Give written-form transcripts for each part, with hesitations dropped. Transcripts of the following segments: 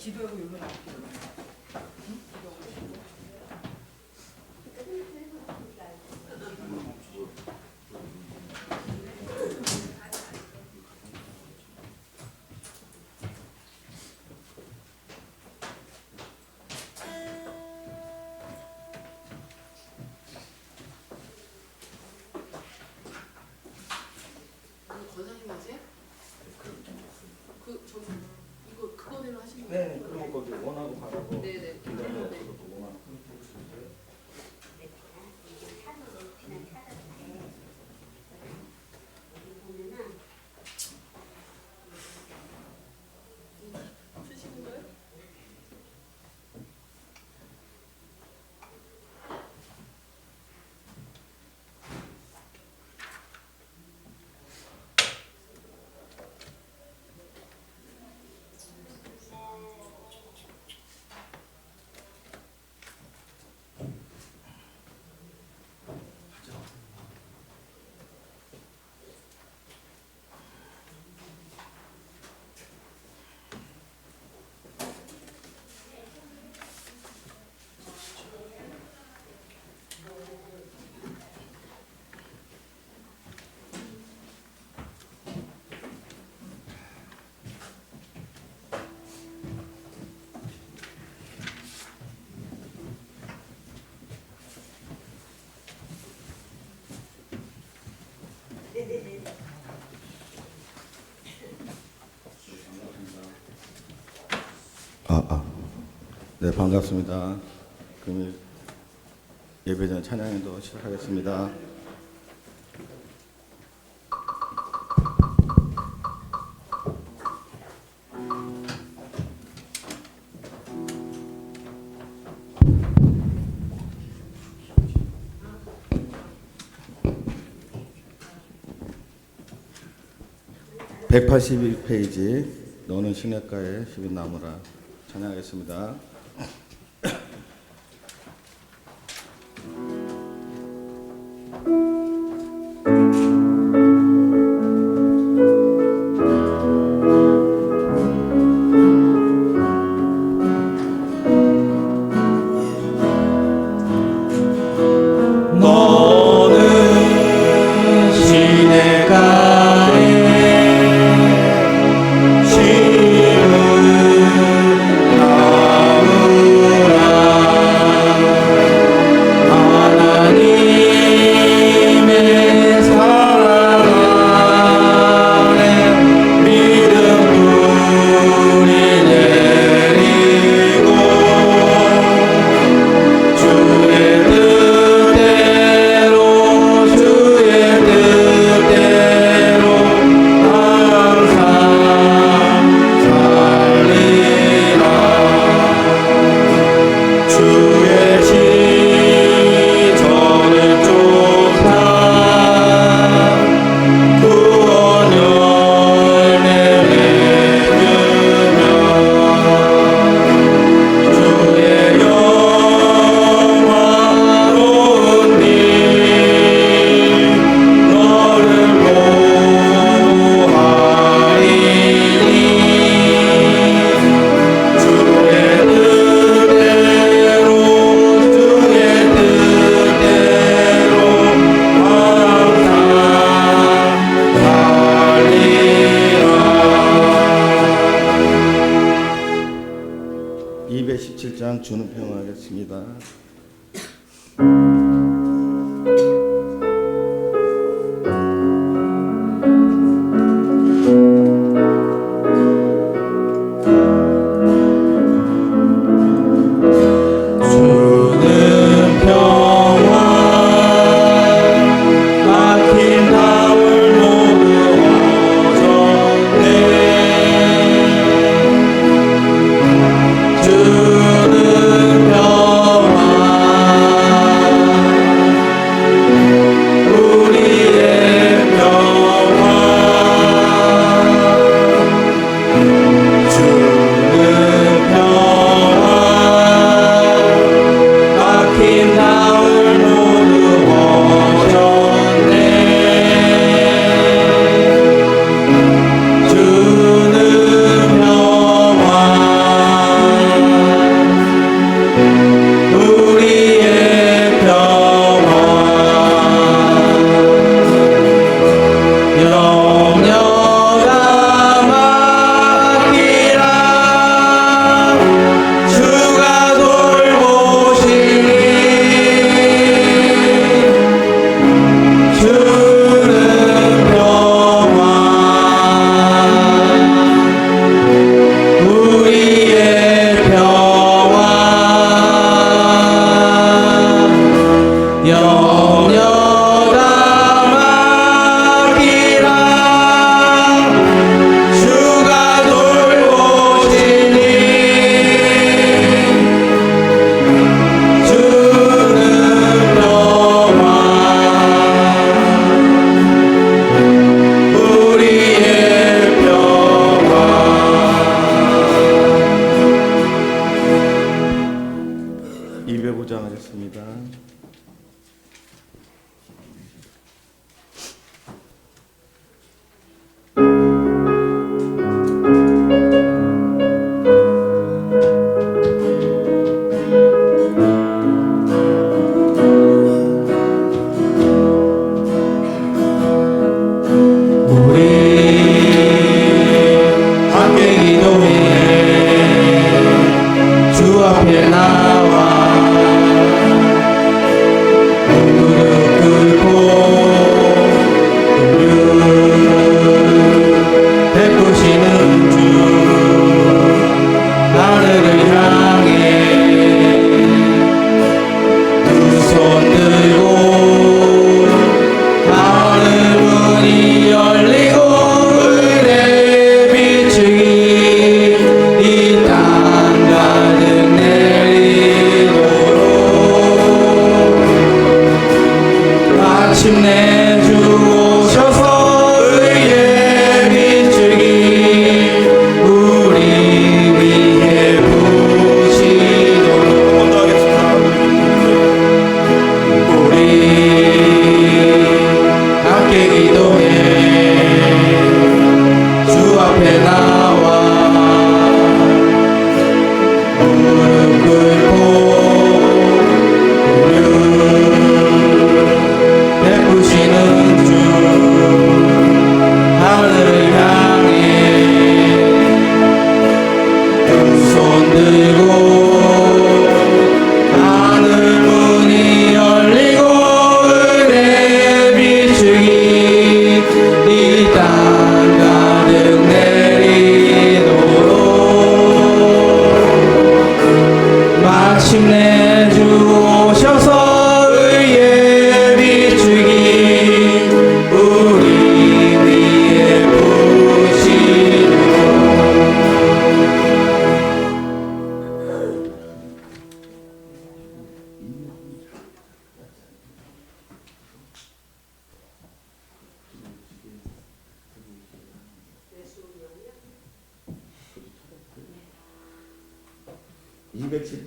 기도하고 여기 나올게요. 네, 그럼 거기 원하고 가라고. 네네. 쓰시는 거예요? 네, 반갑습니다. 금일 예배전 찬양인도 시작하겠습니다. (181페이지) 너는 시냇가에 씹은 나무라 찬양하겠습니다. 주는 평화하겠습니다. 주는 평화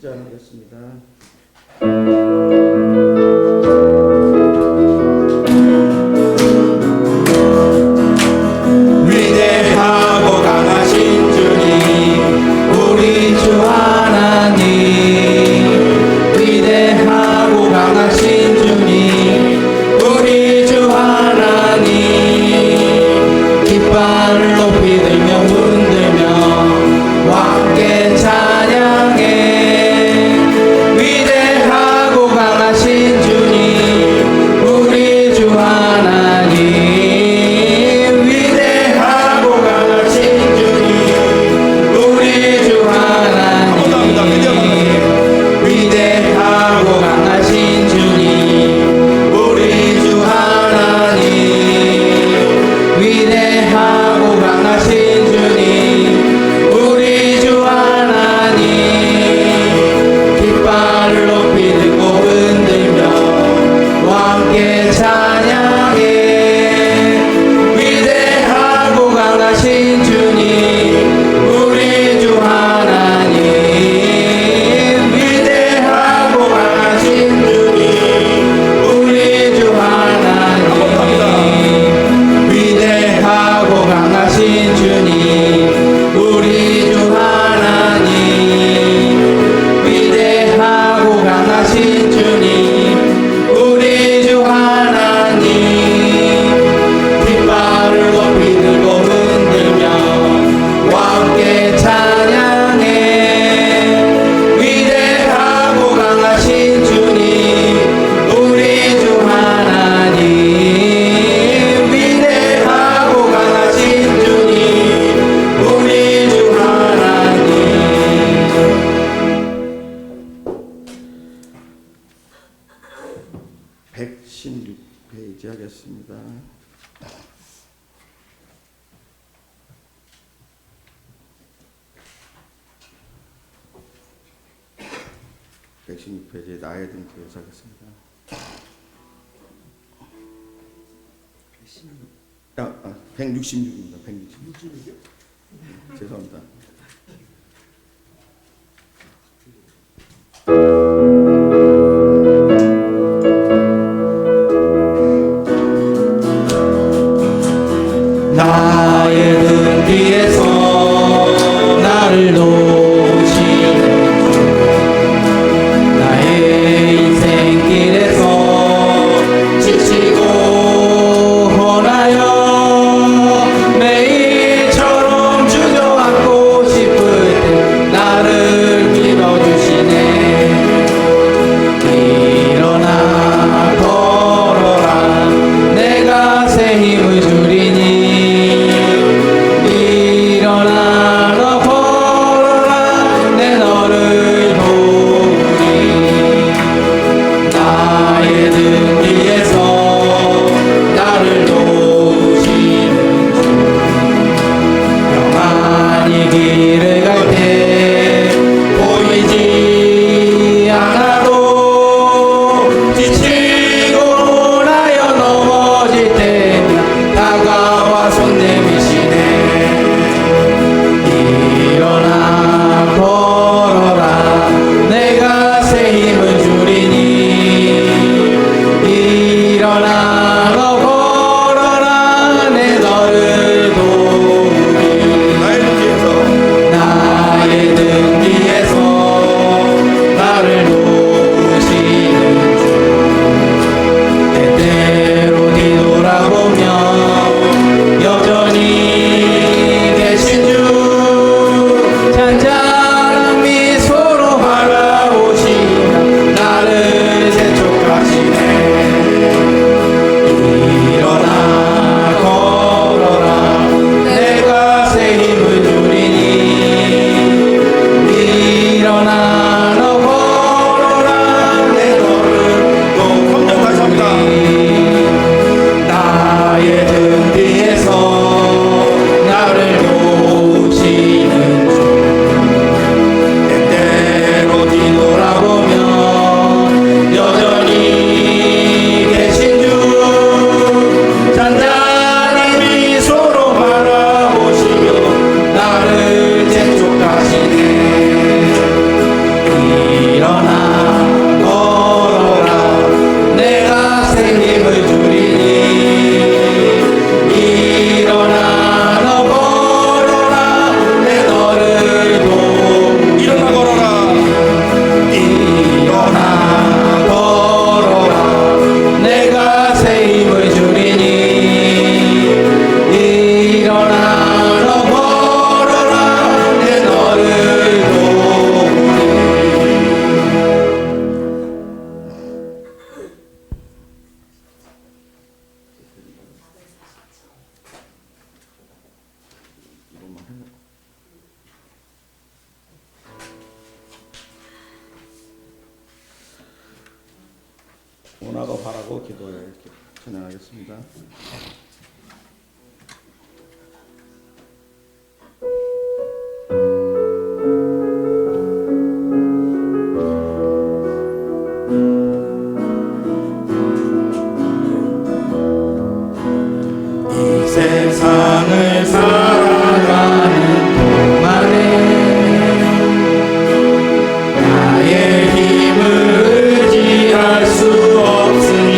찬양하겠습니다. 하겠습니다. (116페이지) 나의 등기에서 하겠습니다. 166입니다. 166. 죄송합니다. 원하고 바라고 기도해 찬양하겠습니다. 이 세상을 살아가는 동안에 나의 힘을 의지할 수 없으니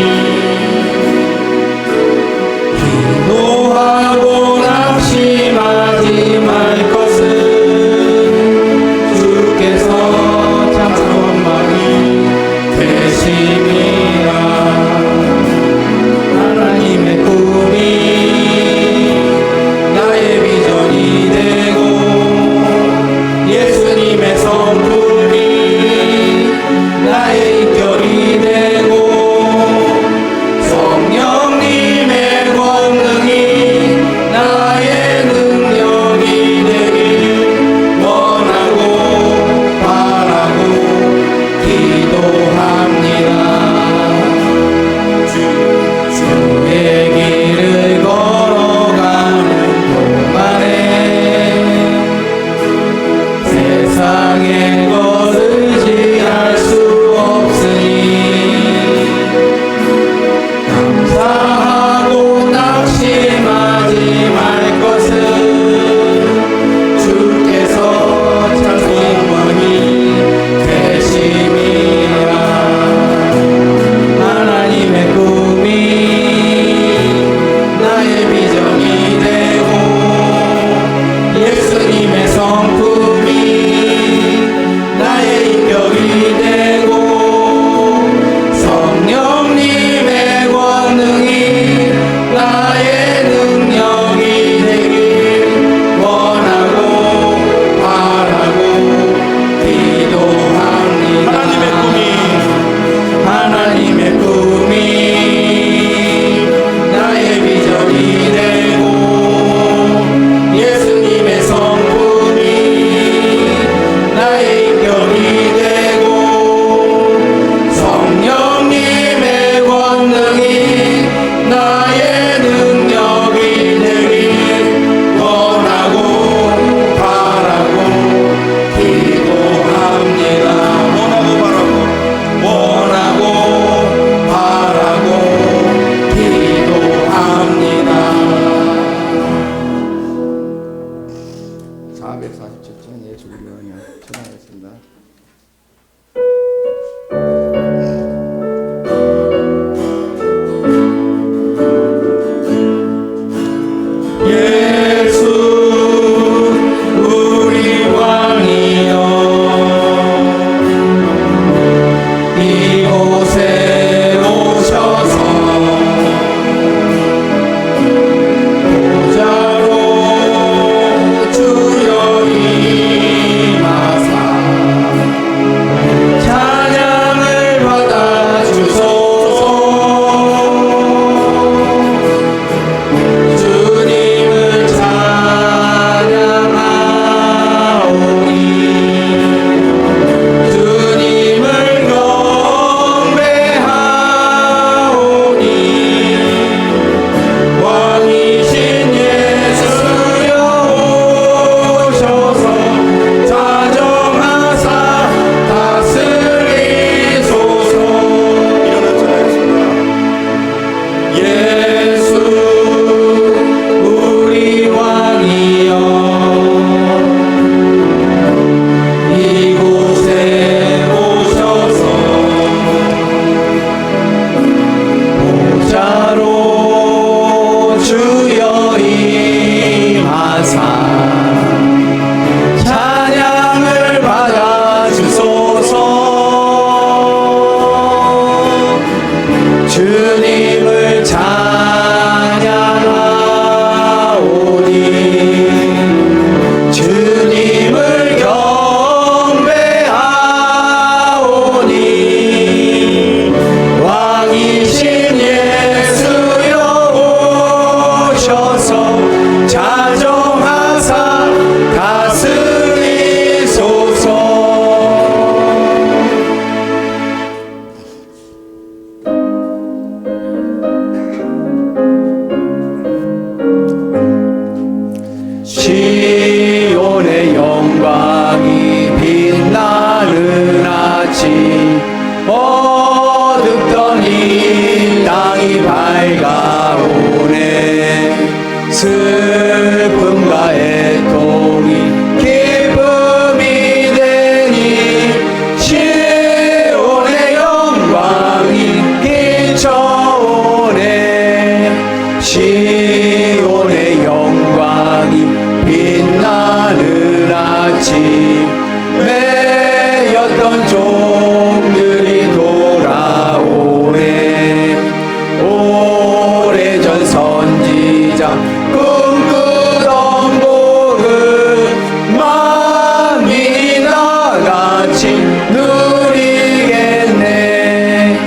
누리겠네.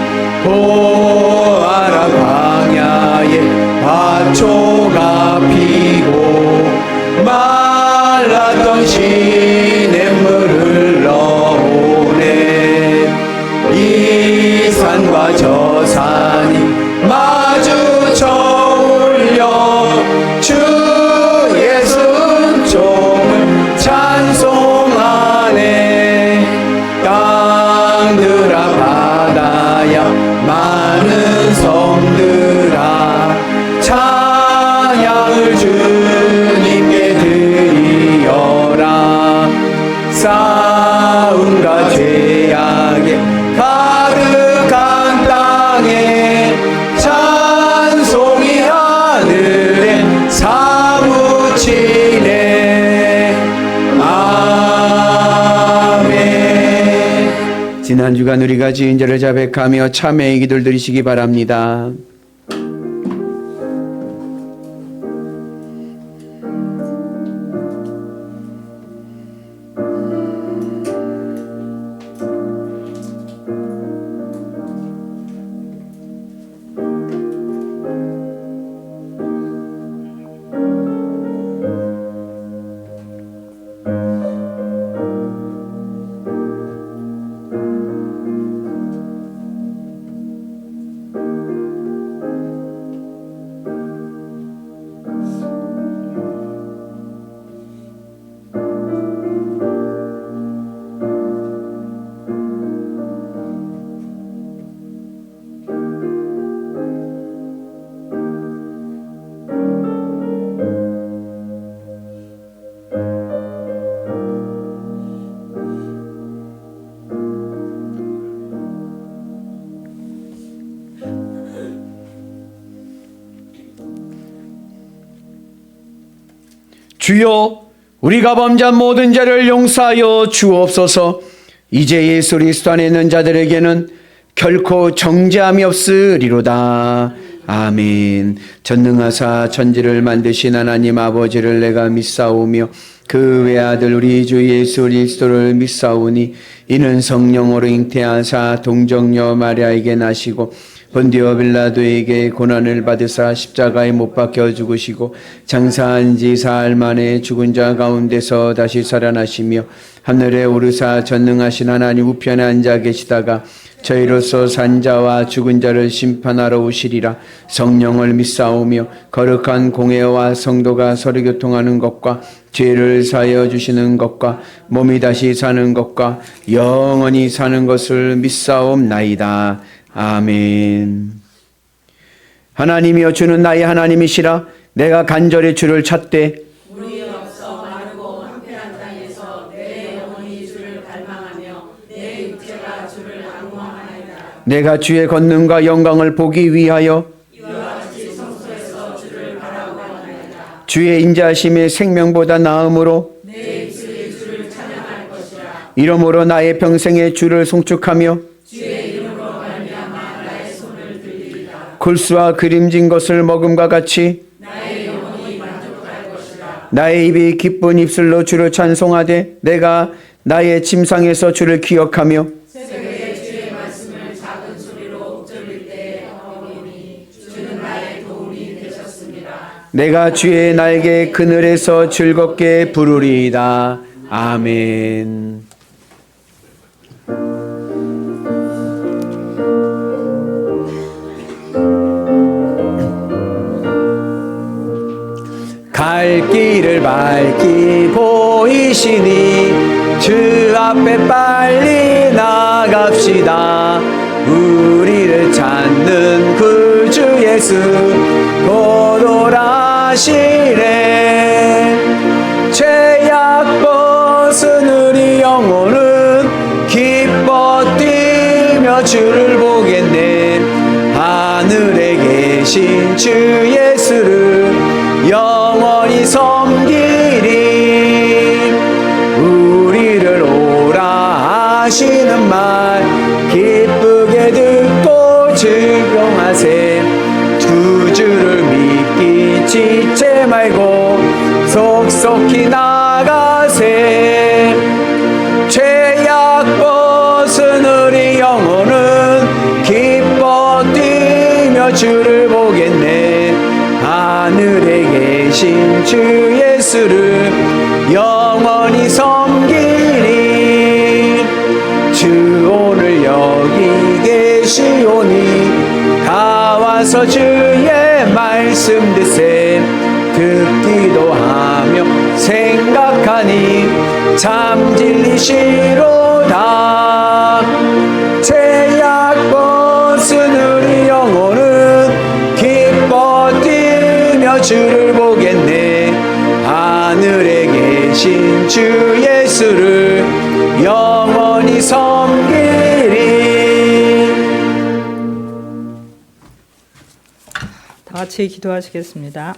보아라 광야에 밭초가 피고 말랐던 시냇물을 흘러오네. 이 산과 저 산이 마주쳐 울려 주의 순종을 찬송하네. 땅들아 바다야 많은 성들아 찬양을 주님께 드리어라. 싸움과 죄악에 가득한 땅에 찬송이 하늘에 사무치네. 아멘. 지난 주간 우리가 지은 죄를 자백하며 참회의 기도를 드리시기 바랍니다. 주여, 우리가 범죄한 모든 죄를 용서하여 주옵소서. 이제 예수 그리스도 안에 있는 자들에게는 결코 정죄함이 없으리로다. 아멘. 전능하사 천지를 만드신 하나님 아버지를 내가 믿사오며 그 외아들 우리 주 예수 그리스도를 믿사오니 이는 성령으로 잉태하사 동정녀 마리아에게 나시고 본디오 빌라도에게 고난을 받으사 십자가에 못 박혀 죽으시고 장사한 지 사흘 만에 죽은 자 가운데서 다시 살아나시며 하늘에 오르사 전능하신 하나님 우편에 앉아 계시다가 저희로서 산 자와 죽은 자를 심판하러 오시리라. 성령을 믿사오며 거룩한 공회와 성도가 서로 교통하는 것과 죄를 사하여 주시는 것과 몸이 다시 사는 것과 영원히 사는 것을 믿사옵나이다. 아멘. 하나님이여, 주는 나의 하나님이시라. 내가 간절히 주를 찾되 물이 없어 마르고 황폐한 땅에서 내 영혼이 주를 갈망하며 내 육체가 주를 앙망하나이다. 내가 주의 권능과 영광을 보기 위하여 이와 같이 성소에서 주를 바라보나이다. 주의 인자하심의 생명보다 나음으로 내 입술이 주를 찬양할 것이라. 이러므로 나의 평생에 주를 송축하며 주의 이름으로 말미암아 나의 손을 들리리라. 굴수와 기름진 것을 먹음과 같이 나의 영혼이 만족할 것이라. 나의 입이 기쁜 입술로 주를 찬송하되 내가 나의 침상에서 주를 기억하며 새벽에 주의 말씀을 작은 소리로 옥절일 때 하오니 주는 나의 도움이 되셨습니다. 내가 주의 날개 그늘에서 즐겁게 부르리이다. 아멘. 갈 길을 밝히 보이시니 주 앞에 빨리 나갑시다. 우리를 찾는 그 주 예수 곧 오라시네. 죄악 벗은 우리 영혼은 기뻐 뛰며 주를 보겠네. 하늘에 계신 주 예수를 영원히 섬기리. 우리를 오라 하시는 말 기쁘게 듣고 즐거워하세. 두 주를 믿기 지체 말고 속속히 나가세. 죄악 벗은 것은 우리 영혼은 기뻐 뛰며 주를 보겠네. 하늘에 계신 주 예수를 영원히 섬기리. 주 오늘 여기 계시오니 다 와서 주의 말씀 듣기도 하며 생각하니 참 진리시로다. 죄악 벗은 우리 영혼은 기뻐 뛰며 주를 보겠네. 하늘에 계신 주 예수를 영원히 섬기리. 다 같이 기도하시겠습니다.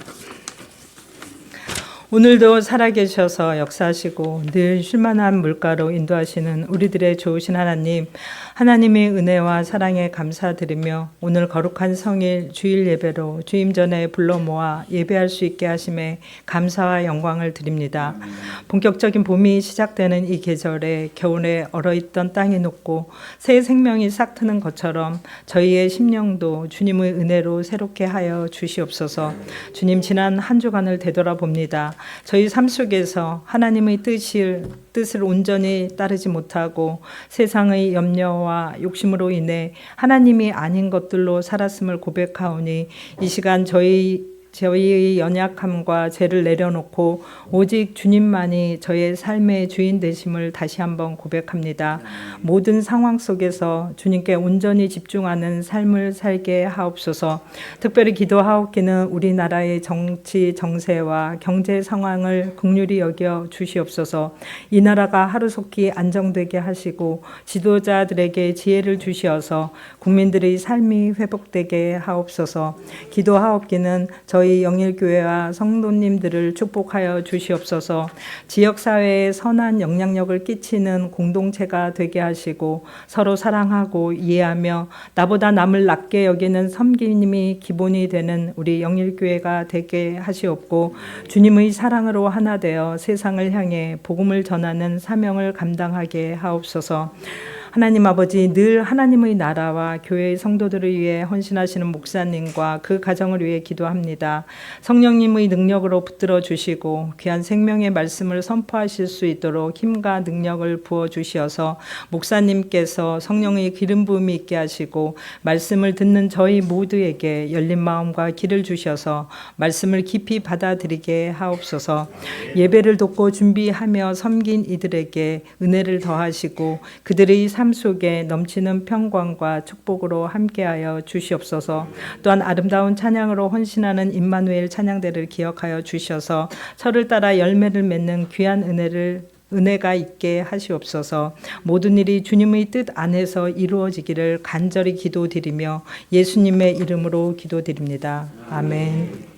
오늘도 살아계셔서 역사하시고 늘 쉴만한 물가로 인도하시는 우리들의 좋으신 하나님, 하나님의 은혜와 사랑에 감사드리며 오늘 거룩한 성일 주일 예배로 주임 전에 불러 모아 예배할 수 있게 하심에 감사와 영광을 드립니다. 본격적인 봄이 시작되는 이 계절에 겨울에 얼어있던 땅이 녹고 새 생명이 싹 트는 것처럼 저희의 심령도 주님의 은혜로 새롭게 하여 주시옵소서. 주님, 지난 한 주간을 되돌아봅니다. 저희 삶 속에서 하나님의 뜻을 온전히 따르지 못하고 세상의 염려와 욕심으로 인해 하나님이 아닌 것들로 살았음을 고백하오니 이 시간 저희의 연약함과 죄를 내려놓고 오직 주님만이 저의 삶의 주인 되심을 다시 한번 고백합니다. 모든 상황 속에서 주님께 온전히 집중하는 삶을 살게 하옵소서. 특별히 기도하옵기는 우리나라의 정치 정세와 경제 상황을 긍휼히 여겨 주시옵소서. 이 나라가 하루속히 안정되게 하시고 지도자들에게 지혜를 주시어서 국민들의 삶이 회복되게 하옵소서. 기도하옵기는 저희 영일교회와 성도님들을 축복하여 주시옵소서. 지역사회에 선한 영향력을 끼치는 공동체가 되게 하시고 서로 사랑하고 이해하며 나보다 남을 낮게 여기는 섬김이 기본이 되는 우리 영일교회가 되게 하시옵고 주님의 사랑으로 하나 되어 세상을 향해 복음을 전하는 사명을 감당하게 하옵소서. 하나님 아버지, 늘 하나님의 나라와 교회의 성도들을 위해 헌신하시는 목사님과 그 가정을 위해 기도합니다. 성령님의 능력으로 붙들어 주시고 귀한 생명의 말씀을 선포하실 수 있도록 힘과 능력을 부어 주시어서 목사님께서 성령의 기름 부음이 있게 하시고 말씀을 듣는 저희 모두에게 열린 마음과 길을 주셔서 말씀을 깊이 받아들이게 하옵소서. 예배를 돕고 준비하며 섬긴 이들에게 은혜를 더하시고 그들의 삶 속에 넘치는 평강과 축복으로 함께하여 주시옵소서. 또한 아름다운 찬양으로 헌신하는 임마누엘 찬양대를 기억하여 주셔서 철을 따라 열매를 맺는 귀한 은혜가 있게 하시옵소서. 모든 일이 주님의 뜻 안에서 이루어지기를 간절히 기도드리며 예수님의 이름으로 기도드립니다. 아멘.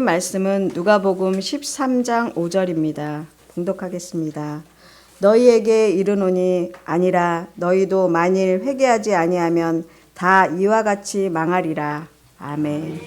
말씀은 누가복음 13장 5절입니다. 봉독하겠습니다. 너희에게 이르노니 아니라 너희도 만일 회개하지 아니하면 다 이와 같이 망하리라. 아멘.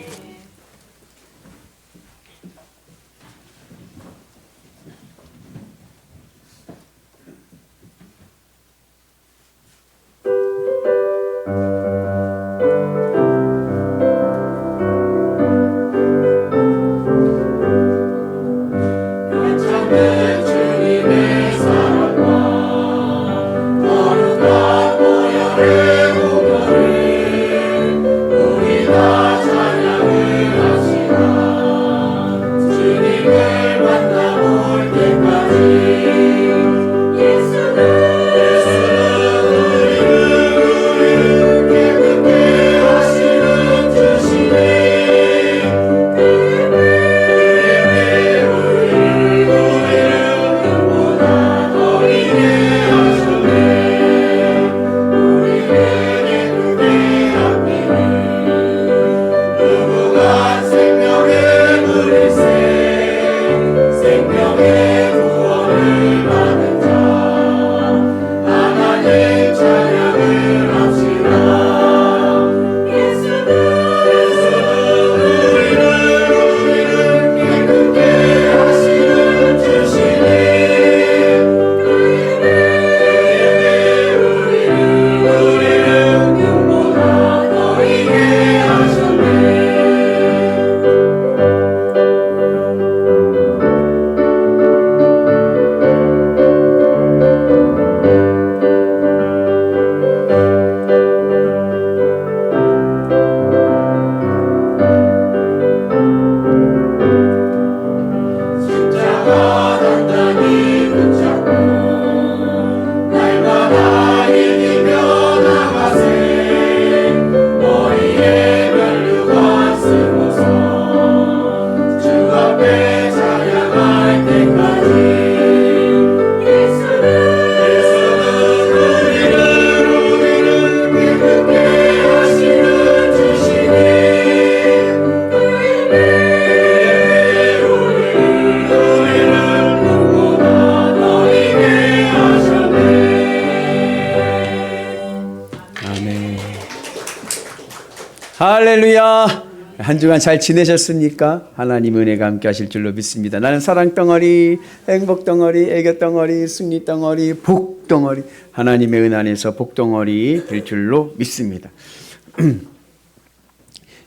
할렐루야. 한 주간 잘 지내셨습니까? 하나님 은혜가 함께 하실 줄로 믿습니다. 나는 사랑 덩어리, 행복 덩어리, 애교 덩어리, 승리 덩어리, 복 덩어리, 하나님의 은혜 안에서 복 덩어리 될 줄로 믿습니다.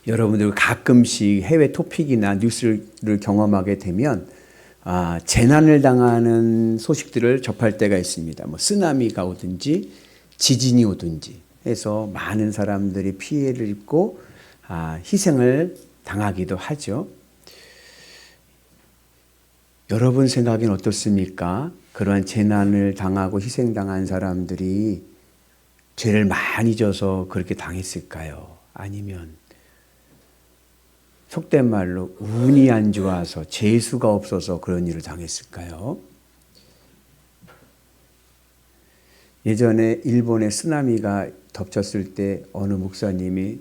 여러분들 가끔씩 해외 토픽이나 뉴스를 경험하게 되면 재난을 당하는 소식들을 접할 때가 있습니다. 뭐 쓰나미가 오든지 지진이 오든지 해서 많은 사람들이 피해를 입고 희생을 당하기도 하죠. 여러분 생각엔 어떻습니까? 그러한 재난을 당하고 희생당한 사람들이 죄를 많이 져서 그렇게 당했을까요? 아니면 속된 말로 운이 안 좋아서 재수가 없어서 그런 일을 당했을까요? 예전에 일본에 쓰나미가 덮쳤을 때 어느 목사님이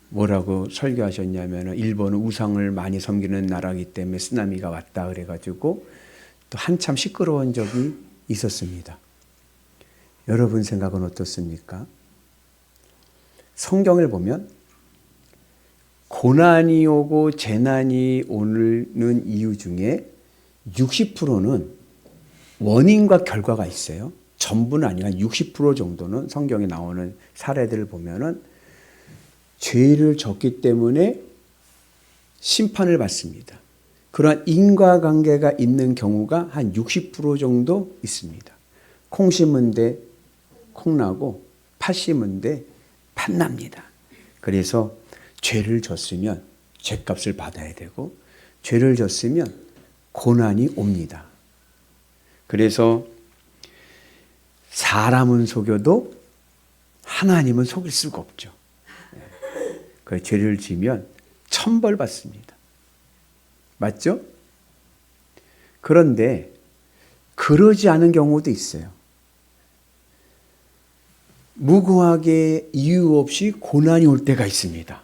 뭐라고 설교하셨냐면 일본은 우상을 많이 섬기는 나라이기 때문에 쓰나미가 왔다 그래가지고 또 한참 시끄러운 적이 있었습니다. 여러분 생각은 어떻습니까? 성경을 보면 고난이 오고 재난이 오는 이유 중에 60%는 원인과 결과가 있어요. 전부는 아니라 60% 정도는 성경에 나오는 사례들을 보면은 죄를 졌기 때문에 심판을 받습니다. 그러한 인과관계가 있는 경우가 한 60% 정도 있습니다. 콩 심은 데 콩나고 팥 심은 데 팥납니다. 그래서 죄를 졌으면 죄값을 받아야 되고 죄를 졌으면 고난이 옵니다. 그래서 사람은 속여도 하나님은 속일 수가 없죠. 그 죄를 지면 천벌 받습니다. 맞죠? 그런데 그러지 않은 경우도 있어요. 무고하게 이유 없이 고난이 올 때가 있습니다.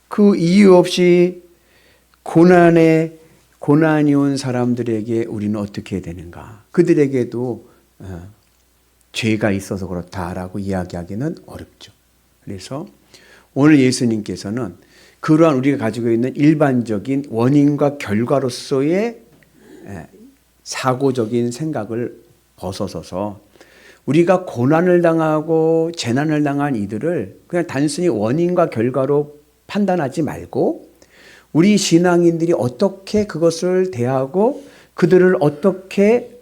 그 이유 없이 고난이 온 사람들에게 우리는 어떻게 해야 되는가? 그들에게도 죄가 있어서 그렇다라고 이야기하기는 어렵죠. 그래서 오늘 예수님께서는 그러한 우리가 가지고 있는 일반적인 원인과 결과로서의 사고적인 생각을 벗어서서 우리가 고난을 당하고 재난을 당한 이들을 그냥 단순히 원인과 결과로 판단하지 말고 우리 신앙인들이 어떻게 그것을 대하고 그들을 어떻게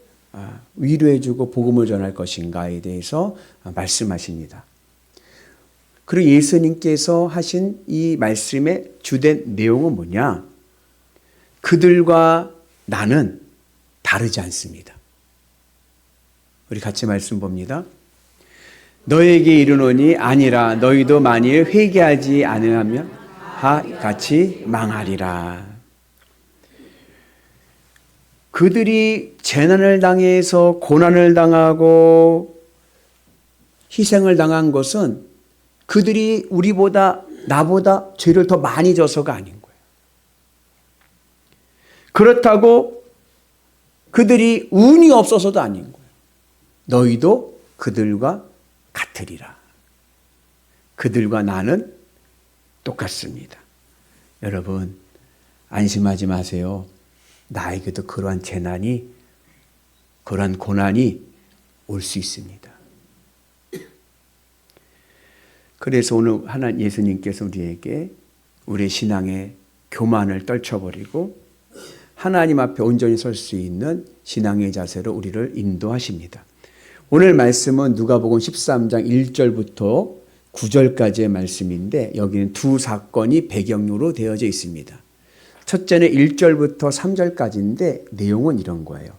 위로해주고 복음을 전할 것인가에 대해서 말씀하십니다. 그리고 예수님께서 하신 이 말씀의 주된 내용은 뭐냐? 그들과 나는 다르지 않습니다. 우리 같이 말씀 봅니다. 너에게 이르노니 아니라 너희도 만일 회개하지 않으면 같이 망하리라. 그들이 재난을 당해서 고난을 당하고 희생을 당한 것은 그들이 나보다 죄를 더 많이 져서가 아닌 거예요. 그렇다고 그들이 운이 없어서도 아닌 거예요. 너희도 그들과 같으리라. 그들과 나는 똑같습니다. 여러분 안심하지 마세요. 나에게도 그러한 재난이, 그러한 고난이 올 수 있습니다. 그래서 오늘 하나님 예수님께서 우리에게 우리의 신앙의 교만을 떨쳐버리고 하나님 앞에 온전히 설 수 있는 신앙의 자세로 우리를 인도하십니다. 오늘 말씀은 누가복음 13장 1절부터 9절까지의 말씀인데 여기는 두 사건이 배경으로 되어져 있습니다. 첫째는 1절부터 3절까지인데 내용은 이런 거예요.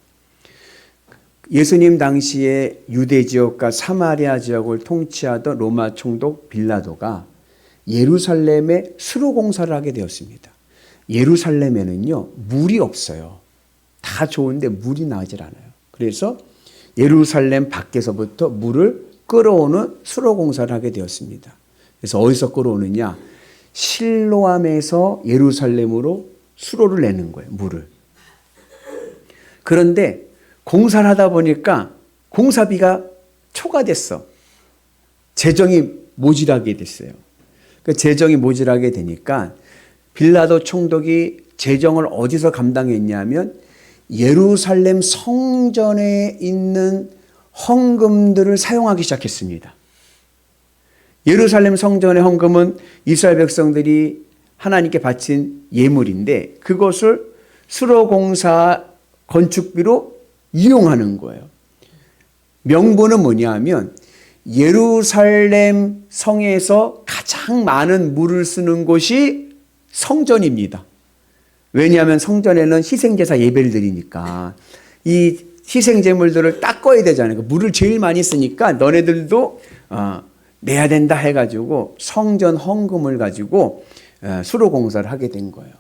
예수님 당시에 유대 지역과 사마리아 지역을 통치하던 로마 총독 빌라도가 예루살렘에 수로 공사를 하게 되었습니다. 예루살렘에는요 물이 없어요. 다 좋은데 물이 나오질 않아요. 그래서 예루살렘 밖에서부터 물을 끌어오는 수로 공사를 하게 되었습니다. 그래서 어디서 끌어오느냐? 실로암에서 예루살렘으로 수로를 내는 거예요. 물을. 그런데 공사를 하다 보니까 공사비가 초과됐어. 재정이 모질하게 됐어요. 그 재정이 모질하게 되니까 빌라도 총독이 재정을 어디서 감당했냐면 예루살렘 성전에 있는 헌금들을 사용하기 시작했습니다. 예루살렘 성전의 헌금은 이스라엘 백성들이 하나님께 바친 예물인데 그것을 수로공사 건축비로 이용하는 거예요. 명분은 뭐냐면 예루살렘 성에서 가장 많은 물을 쓰는 곳이 성전입니다. 왜냐하면 성전에는 희생제사 예배를 드리니까 이 희생제물들을 닦아야 되잖아요. 물을 제일 많이 쓰니까 너네들도 내야 된다 해가지고 성전 헌금을 가지고 수로공사를 하게 된 거예요.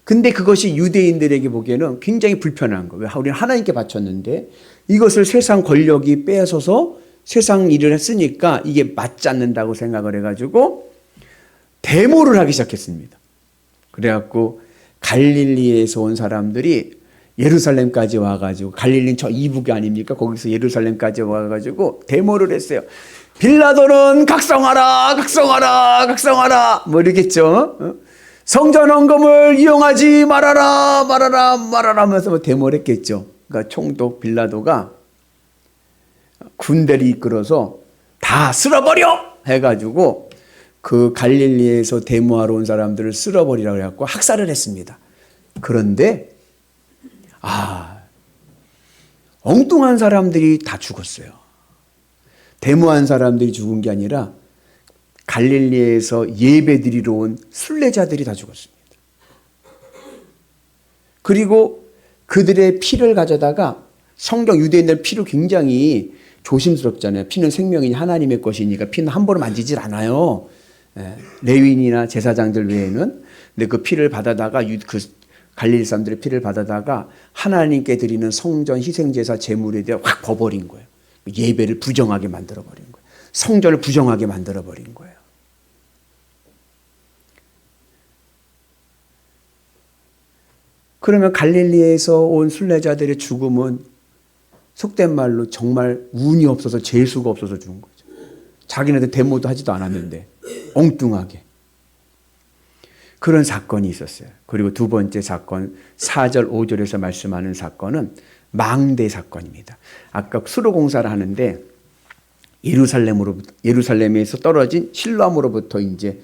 근데 그것이 유대인들에게 보기에는 굉장히 불편한 거예요. 우리는 하나님께 바쳤는데 이것을 세상 권력이 빼앗아서 세상 일을 했으니까 이게 맞지 않는다고 생각을 해가지고 데모를 하기 시작했습니다. 그래갖고 갈릴리에서 온 사람들이 예루살렘까지 와가지고 갈릴리는 저 이북이 아닙니까? 거기서 예루살렘까지 와가지고 데모를 했어요. 빌라도는 각성하라, 각성하라, 각성하라. 뭐 이러겠죠. 성전 헌금을 이용하지 말아라, 말아라, 말아라 하면서 뭐 데모를 했겠죠. 그러니까 총독 빌라도가 군대를 이끌어서 다 쓸어버려! 해가지고 그 갈릴리에서 데모하러 온 사람들을 쓸어버리라고 해갖고 학살을 했습니다. 그런데 엉뚱한 사람들이 다 죽었어요. 데모한 사람들이 죽은 게 아니라 갈릴리에서 예배드리러 온 순례자들이 다 죽었습니다. 그리고 그들의 피를 가져다가 성경 유대인들 피를 굉장히 조심스럽잖아요. 피는 생명이니 하나님의 것이니까 피는 함부로 만지질 않아요. 레위인이나 제사장들 외에는. 근데 그 피를 받아다가 그 갈릴리 사람들의 피를 받아다가 하나님께 드리는 성전 희생제사 제물에 대해 확 버버린 거예요. 예배를 부정하게 만들어버린 거예요. 성전을 부정하게 만들어버린 거예요. 그러면 갈릴리에서 온 순례자들의 죽음은 속된 말로 정말 운이 없어서 재수가 없어서 죽은 거죠. 자기네들 데모도 하지도 않았는데 엉뚱하게. 그런 사건이 있었어요. 그리고 두 번째 사건 4절 5절에서 말씀하는 사건은 망대 사건입니다. 아까 수로공사를 하는데 예루살렘에서 떨어진 실로암으로부터 이제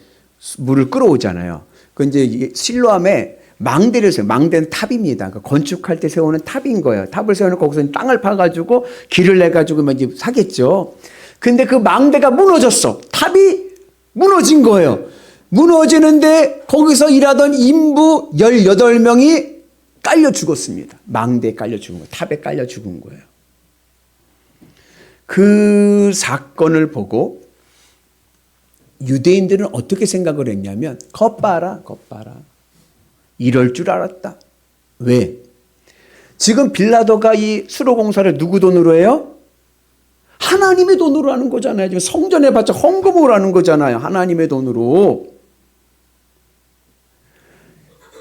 물을 끌어오잖아요. 그 이제 실로암에 망대를 세워요. 망대는 탑입니다. 그러니까 건축할 때 세우는 탑인 거예요. 탑을 세워놓고 거기서 땅을 파가지고 길을 내가지고 이제 사겠죠. 근데 그 망대가 무너졌어. 탑이 무너진 거예요. 무너지는데 거기서 일하던 인부 18명이 깔려 죽었습니다. 망대에 깔려 죽은 거예요. 탑에 깔려 죽은 거예요. 그 사건을 보고 유대인들은 어떻게 생각을 했냐면 겉봐라. 이럴 줄 알았다. 왜? 지금 빌라도가 이 수로공사를 누구 돈으로 해요? 하나님의 돈으로 하는 거잖아요. 지금 성전에 바쳐 헌금을 하는 거잖아요. 하나님의 돈으로.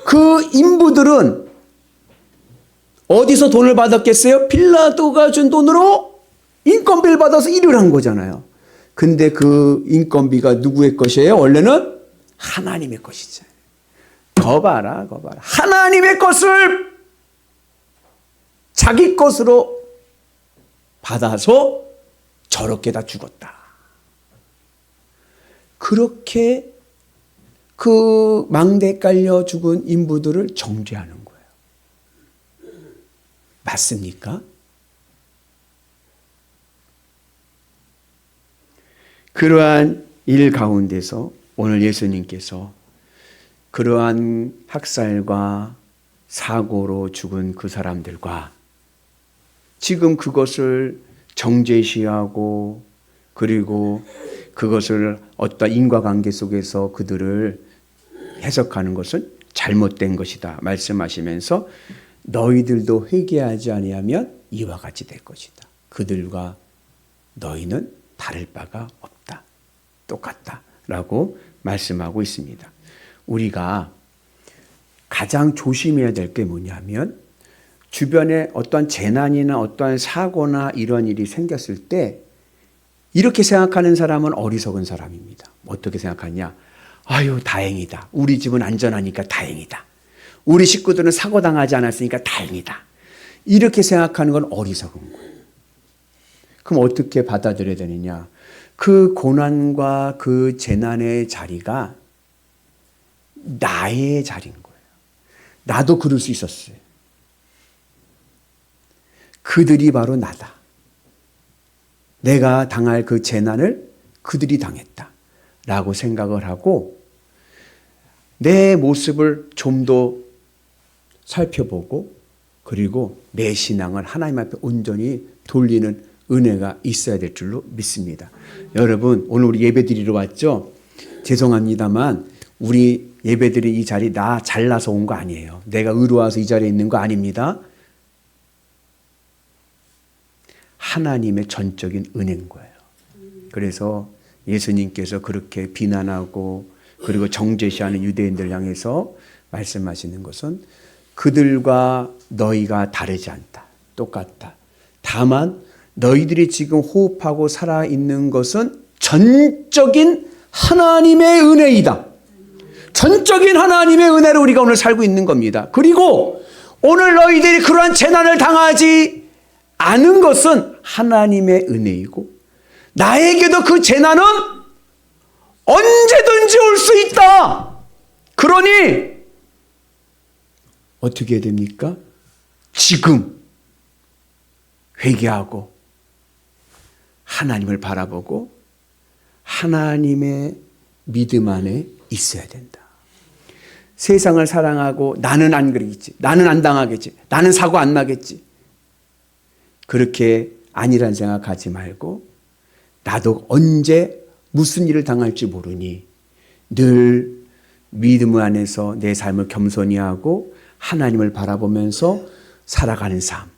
그 인부들은 어디서 돈을 받았겠어요? 빌라도가 준 돈으로 인건비를 받아서 일을 한 거잖아요. 근데 그 인건비가 누구의 것이에요? 원래는 하나님의 것이죠. 거봐라. 하나님의 것을 자기 것으로 받아서 저렇게 다 죽었다. 그렇게 그 망대에 깔려 죽은 인부들을 정죄하는 거예요. 맞습니까? 그러한 일 가운데서 오늘 예수님께서 그러한 학살과 사고로 죽은 그 사람들과 지금 그것을 정죄시하고 그리고 그것을 어떤 인과관계 속에서 그들을 해석하는 것은 잘못된 것이다 말씀하시면서 너희들도 회개하지 아니하면 이와 같이 될 것이다. 그들과 너희는 다를 바가 없다. 똑같다. 라고 말씀하고 있습니다. 우리가 가장 조심해야 될 게 뭐냐면 주변에 어떤 재난이나 어떤 사고나 이런 일이 생겼을 때 이렇게 생각하는 사람은 어리석은 사람입니다. 어떻게 생각하냐? 아유, 다행이다. 우리 집은 안전하니까 다행이다. 우리 식구들은 사고당하지 않았으니까 다행이다. 이렇게 생각하는 건 어리석은 거예요. 그럼 어떻게 받아들여야 되느냐? 그 고난과 그 재난의 자리가 나의 자리인 거예요. 나도 그럴 수 있었어요. 그들이 바로 나다. 내가 당할 그 재난을 그들이 당했다. 라고 생각을 하고 내 모습을 좀 더 살펴보고 그리고 내 신앙을 하나님 앞에 온전히 돌리는 은혜가 있어야 될 줄로 믿습니다. 여러분, 오늘 우리 예배 드리러 왔죠? 죄송합니다만 우리 예배 드린 이 자리 나 잘나서 온 거 아니에요. 내가 의로워서 이 자리에 있는 거 아닙니다. 하나님의 전적인 은혜인 거예요. 그래서 예수님께서 그렇게 비난하고 그리고 정죄시하는 유대인들을 향해서 말씀하시는 것은 그들과 너희가 다르지 않다. 똑같다. 다만 너희들이 지금 호흡하고 살아있는 것은 전적인 하나님의 은혜이다. 전적인 하나님의 은혜로 우리가 오늘 살고 있는 겁니다. 그리고 오늘 너희들이 그러한 재난을 당하지 않은 것은 하나님의 은혜이고 나에게도 그 재난은 언제든지 올 수 있다. 그러니 어떻게 해야 됩니까? 지금 회개하고 하나님을 바라보고 하나님의 믿음 안에 있어야 된다. 세상을 사랑하고 나는 안 그러겠지. 나는 안 당하겠지. 나는 사고 안 나겠지. 그렇게 아니란 생각하지 말고 나도 언제 무슨 일을 당할지 모르니 늘 믿음 안에서 내 삶을 겸손히 하고 하나님을 바라보면서 살아가는 삶,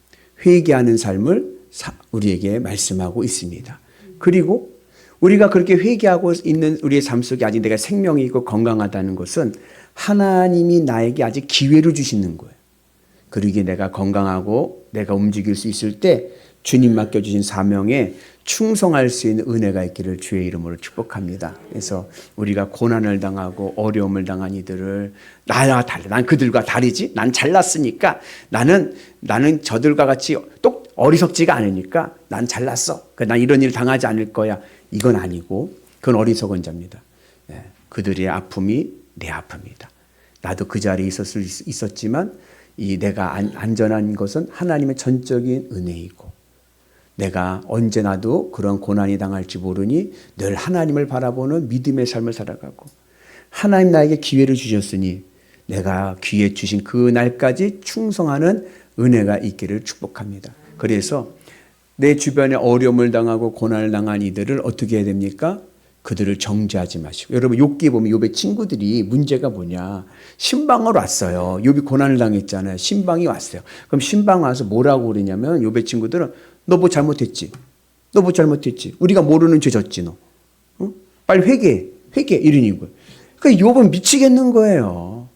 회개하는 삶을 우리에게 말씀하고 있습니다. 그리고 우리가 그렇게 회개하고 있는 우리의 삶 속에 아직 내가 생명이 있고 건강하다는 것은 하나님이 나에게 아직 기회를 주시는 거예요. 그러기에 내가 건강하고 내가 움직일 수 있을 때 주님 맡겨주신 사명에 충성할 수 있는 은혜가 있기를 주의 이름으로 축복합니다. 그래서 우리가 고난을 당하고 어려움을 당한 이들을 나와 달라. 난 그들과 다르지. 난 잘났으니까 나는 저들과 같이 똑 어리석지가 않으니까 난 잘났어. 난 이런 일 당하지 않을 거야. 이건 아니고 그건 어리석은 자입니다. 그들의 아픔이 내 아픔이다. 나도 그 자리에 있었지만 이 내가 안전한 것은 하나님의 전적인 은혜이고 내가 언제 나도 그런 고난이 당할지 모르니 늘 하나님을 바라보는 믿음의 삶을 살아가고 하나님 나에게 기회를 주셨으니 내가 기회 주신 그 날까지 충성하는 은혜가 있기를 축복합니다. 그래서 내 주변에 어려움을 당하고 고난을 당한 이들을 어떻게 해야 됩니까? 그들을 정죄하지 마시고. 여러분 욥기에 보면 욥의 친구들이 문제가 뭐냐. 신방으로 왔어요. 욥이 고난을 당했잖아요. 신방이 왔어요. 그럼 신방 와서 뭐라고 그러냐면 욥의 친구들은 너 뭐 잘못했지? 너 뭐 잘못했지? 우리가 모르는 죄 졌지 너. 어? 빨리 회개해. 이러는 거예요. 그러니까 욥은 미치겠는 거예요.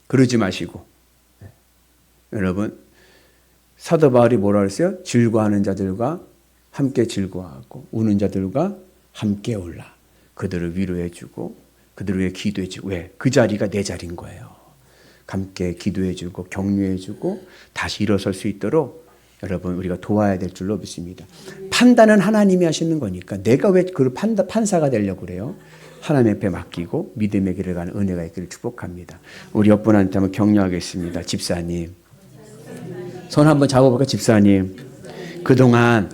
그러지 마시고. 여러분 사도 바울이 뭐라 그랬어요? 즐거워하는 자들과 함께 즐거워하고 우는 자들과 함께 울라. 그들을 위로해 주고 그들을 위해 기도해 주고. 왜? 그 자리가 내 자리인 거예요. 함께 기도해 주고 격려해 주고 다시 일어설 수 있도록 여러분 우리가 도와야 될 줄로 믿습니다. 판단은 하나님이 하시는 거니까 내가 왜 그 판사가 되려고 그래요? 하나님 앞에 맡기고 믿음의 길을 가는 은혜가 있기를 축복합니다. 우리 옆분한테 한번 격려하겠습니다. 집사님. 손 한번 잡아볼까 집사님. 그동안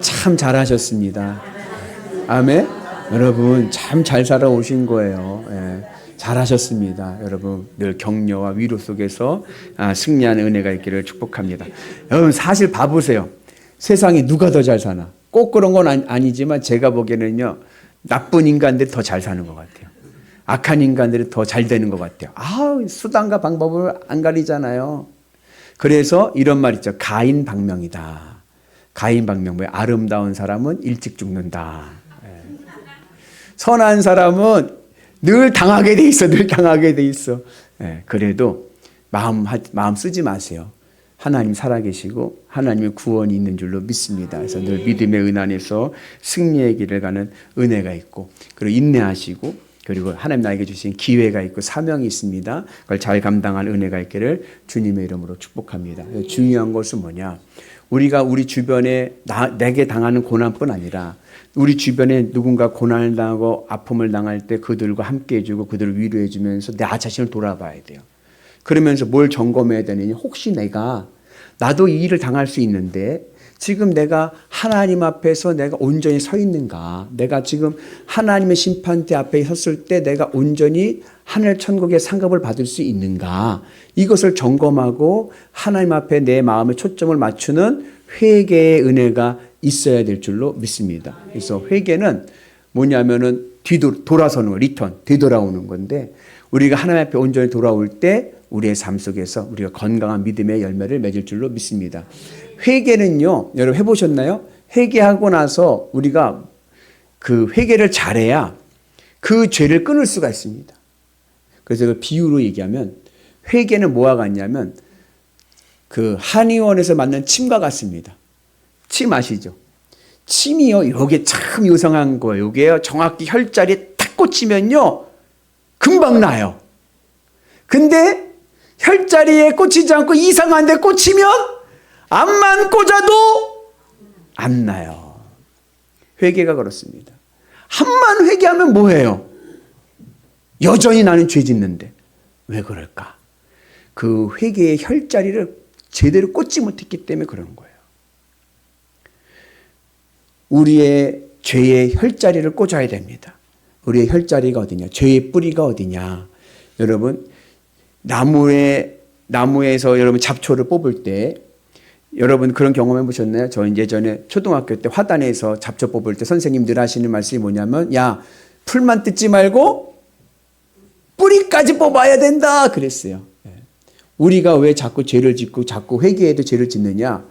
참 잘하셨습니다. 아멘. 여러분 참 잘 살아오신 거예요. 잘하셨습니다. 여러분 늘 격려와 위로 속에서 승리하는 은혜가 있기를 축복합니다. 여러분 사실 봐보세요. 세상에 누가 더 잘 사나? 꼭 그런 건 아니지만 제가 보기에는요. 나쁜 인간들이 더 잘 사는 것 같아요. 악한 인간들이 더 잘 되는 것 같아요. 수단과 방법을 안 가리잖아요. 그래서 이런 말 있죠. 가인방명이다. 가인방명. 뭐야? 아름다운 사람은 일찍 죽는다. 선한 사람은 늘 당하게 돼 있어. 그래도 마음 쓰지 마세요. 하나님 살아계시고 하나님의 구원이 있는 줄로 믿습니다. 그래서 늘 믿음의 은 안에서 승리의 길을 가는 은혜가 있고, 그리고 인내하시고, 그리고 하나님 나에게 주신 기회가 있고 사명이 있습니다. 그걸 잘 감당할 은혜가 있기를 주님의 이름으로 축복합니다. 중요한 것은 뭐냐? 우리가 우리 주변에 내게 당하는 고난뿐 아니라 우리 주변에 누군가 고난을 당하고 아픔을 당할 때 그들과 함께 해주고 그들을 위로해 주면서 내 자신을 돌아봐야 돼요. 그러면서 뭘 점검해야 되느냐? 혹시 나도 이 일을 당할 수 있는데 지금 내가 하나님 앞에서 내가 온전히 서 있는가? 내가 지금 하나님의 심판대 앞에 섰을 때 내가 온전히 하늘 천국의 상급을 받을 수 있는가? 이것을 점검하고 하나님 앞에 내 마음의 초점을 맞추는 회개의 은혜가 있어야 될 줄로 믿습니다. 그래서 회개는 뭐냐면은 돌아서는 거, 리턴, 되돌아오는 건데, 우리가 하나님 앞에 온전히 돌아올 때 우리의 삶 속에서 우리가 건강한 믿음의 열매를 맺을 줄로 믿습니다. 회개는요, 여러분 해보셨나요? 회개하고 나서 우리가 그 회개를 잘해야 그 죄를 끊을 수가 있습니다. 그래서 그 비유로 얘기하면 회개는 뭐와 같냐면 그 한의원에서 만든 침과 같습니다. 침 아시죠? 침이요, 이게 참 요상한 거예요. 이게요, 정확히 혈자리에 탁 꽂히면요, 금방 나요. 근데 혈자리에 꽂히지 않고 이상한 데 꽂히면 암만 꽂아도 안 나요. 회개가 그렇습니다. 한만 회개하면 뭐해요? 여전히 나는 죄 짓는데. 왜 그럴까? 그 회개의 혈자리를 제대로 꽂지 못했기 때문에 그런 거예요. 우리의 죄의 혈자리를 꽂아야 됩니다. 우리의 혈자리가 어디냐? 죄의 뿌리가 어디냐? 여러분, 나무에서 여러분 잡초를 뽑을 때 여러분 그런 경험 해보셨나요? 저 예전에 초등학교 때 화단에서 잡초 뽑을 때 선생님 늘 하시는 말씀이 뭐냐면, 야, 풀만 뜯지 말고 뿌리까지 뽑아야 된다 그랬어요. 우리가 왜 자꾸 죄를 짓고 자꾸 회개해도 죄를 짓느냐?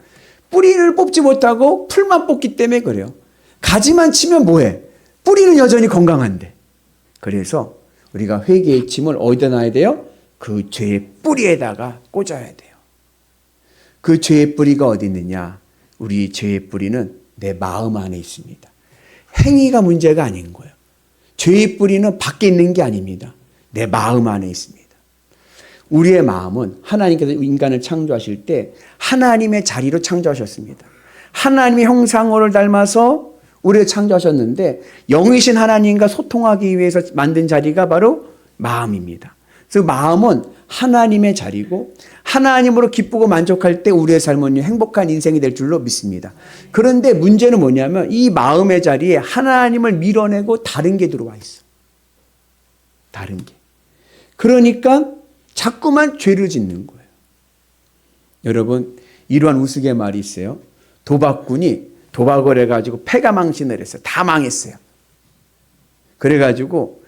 뿌리를 뽑지 못하고 풀만 뽑기 때문에 그래요. 가지만 치면 뭐해? 뿌리는 여전히 건강한데. 그래서 우리가 회개의 침을 어디다 놔야 돼요? 그 죄의 뿌리에다가 꽂아야 돼요. 그 죄의 뿌리가 어디 있느냐? 우리 죄의 뿌리는 내 마음 안에 있습니다. 행위가 문제가 아닌 거예요. 죄의 뿌리는 밖에 있는 게 아닙니다. 내 마음 안에 있습니다. 우리의 마음은 하나님께서 인간을 창조하실 때 하나님의 자리로 창조하셨습니다. 하나님의 형상을 닮아서 우리를 창조하셨는데 영이신 하나님과 소통하기 위해서 만든 자리가 바로 마음입니다. 그래서 마음은 하나님의 자리고 하나님으로 기쁘고 만족할 때 우리의 삶은 행복한 인생이 될 줄로 믿습니다. 그런데 문제는 뭐냐면 이 마음의 자리에 하나님을 밀어내고 다른 게 들어와 있어. 다른 게. 그러니까 자꾸만 죄를 짓는 거예요. 여러분, 이러한 우스갯말이 있어요. 도박꾼이 도박을 해가지고 패가 망신을 했어요. 다 망했어요. 그래가지고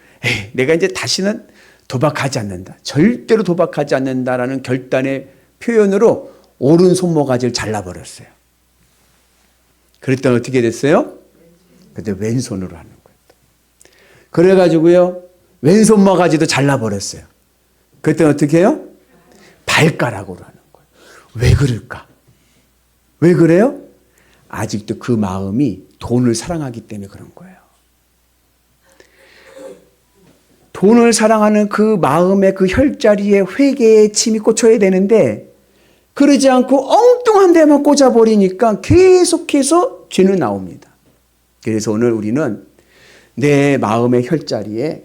내가 이제 다시는 도박하지 않는다. 절대로 도박하지 않는다라는 결단의 표현으로 오른 손모가지를 잘라버렸어요. 그랬더니 어떻게 됐어요? 그때 왼손으로 하는 거예요. 그래가지고요, 왼손모가지도 잘라버렸어요. 그때는 어떻게 해요? 발가락으로 하는 거예요. 왜 그럴까? 왜 그래요? 아직도 그 마음이 돈을 사랑하기 때문에 그런 거예요. 돈을 사랑하는 그 마음의 그 혈자리에 회개의 침이 꽂혀야 되는데 그러지 않고 엉뚱한 데만 꽂아버리니까 계속해서 죄는 나옵니다. 그래서 오늘 우리는 내 마음의 혈자리에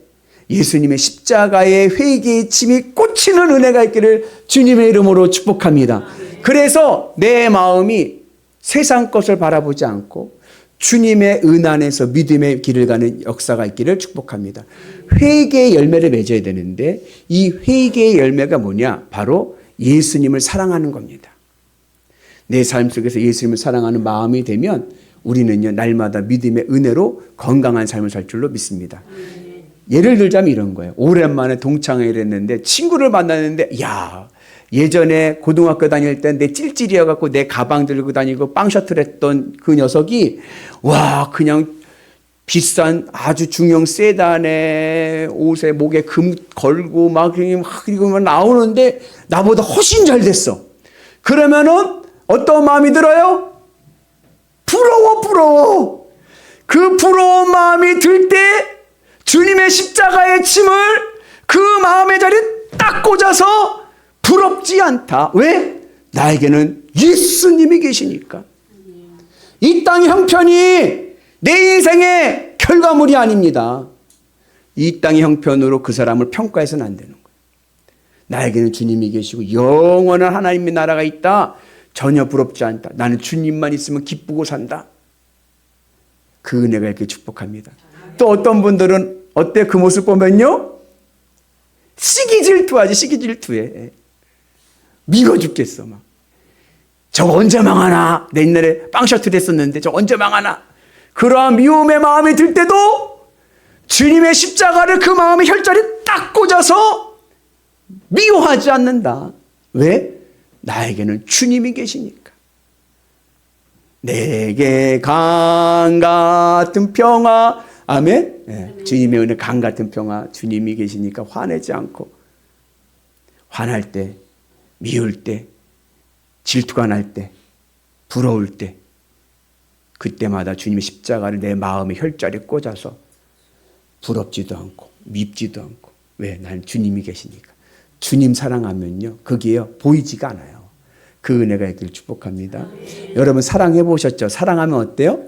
예수님의 십자가의 회개의 침이 꽂히는 은혜가 있기를 주님의 이름으로 축복합니다. 그래서 내 마음이 세상 것을 바라보지 않고 주님의 은 안에서 믿음의 길을 가는 역사가 있기를 축복합니다. 회개의 열매를 맺어야 되는데 이 회개의 열매가 뭐냐? 바로 예수님을 사랑하는 겁니다. 내 삶 속에서 예수님을 사랑하는 마음이 되면 우리는요, 날마다 믿음의 은혜로 건강한 삶을 살 줄로 믿습니다. 예를 들자면 이런 거예요. 오랜만에 동창회를 했는데 친구를 만났는데, 야, 예전에 고등학교 다닐 때 내 찔찔이어갖고 내 가방 들고 다니고 빵 셔틀 했던 그 녀석이, 와, 그냥 비싼 아주 중형 세단에 옷에 목에 금 걸고 막 그리고 막 나오는데 나보다 훨씬 잘 됐어. 그러면은 어떤 마음이 들어요? 부러워. 그 부러운 마음이 들 때 주님의 십자가의 침을 그 마음의 자리에 딱 꽂아서 부럽지 않다. 왜? 나에게는 예수님이 계시니까. 이 땅의 형편이 내 인생의 결과물이 아닙니다. 이 땅의 형편으로 그 사람을 평가해서는 안 되는 거예요. 나에게는 주님이 계시고 영원한 하나님의 나라가 있다. 전혀 부럽지 않다. 나는 주님만 있으면 기쁘고 산다. 그 은혜가 이렇게 축복합니다. 또 어떤 분들은 어때? 그 모습 보면요, 시기질투하지. 시기질투해. 미워 죽겠어. 막 저거 언제 망하나. 내 옛날에 빵 셔틀 했었는데 저거 언제 망하나. 그러한 미움의 마음이 들 때도 주님의 십자가를 그 마음의 혈자리에 딱 꽂아서 미워하지 않는다. 왜? 나에게는 주님이 계시니까. 내게 강 같은 평화. 아멘. 네. 주님의 은혜 강 같은 평화. 주님이 계시니까 화내지 않고, 화날 때, 미울 때, 질투가 날 때, 부러울 때, 그때마다 주님의 십자가를 내 마음의 혈자리에 꽂아서 부럽지도 않고 밉지도 않고. 왜? 난 주님이 계시니까. 주님 사랑하면요, 그게요 보이지가 않아요. 그 은혜가 있기를 축복합니다. 여러분 사랑해 보셨죠? 사랑하면 어때요?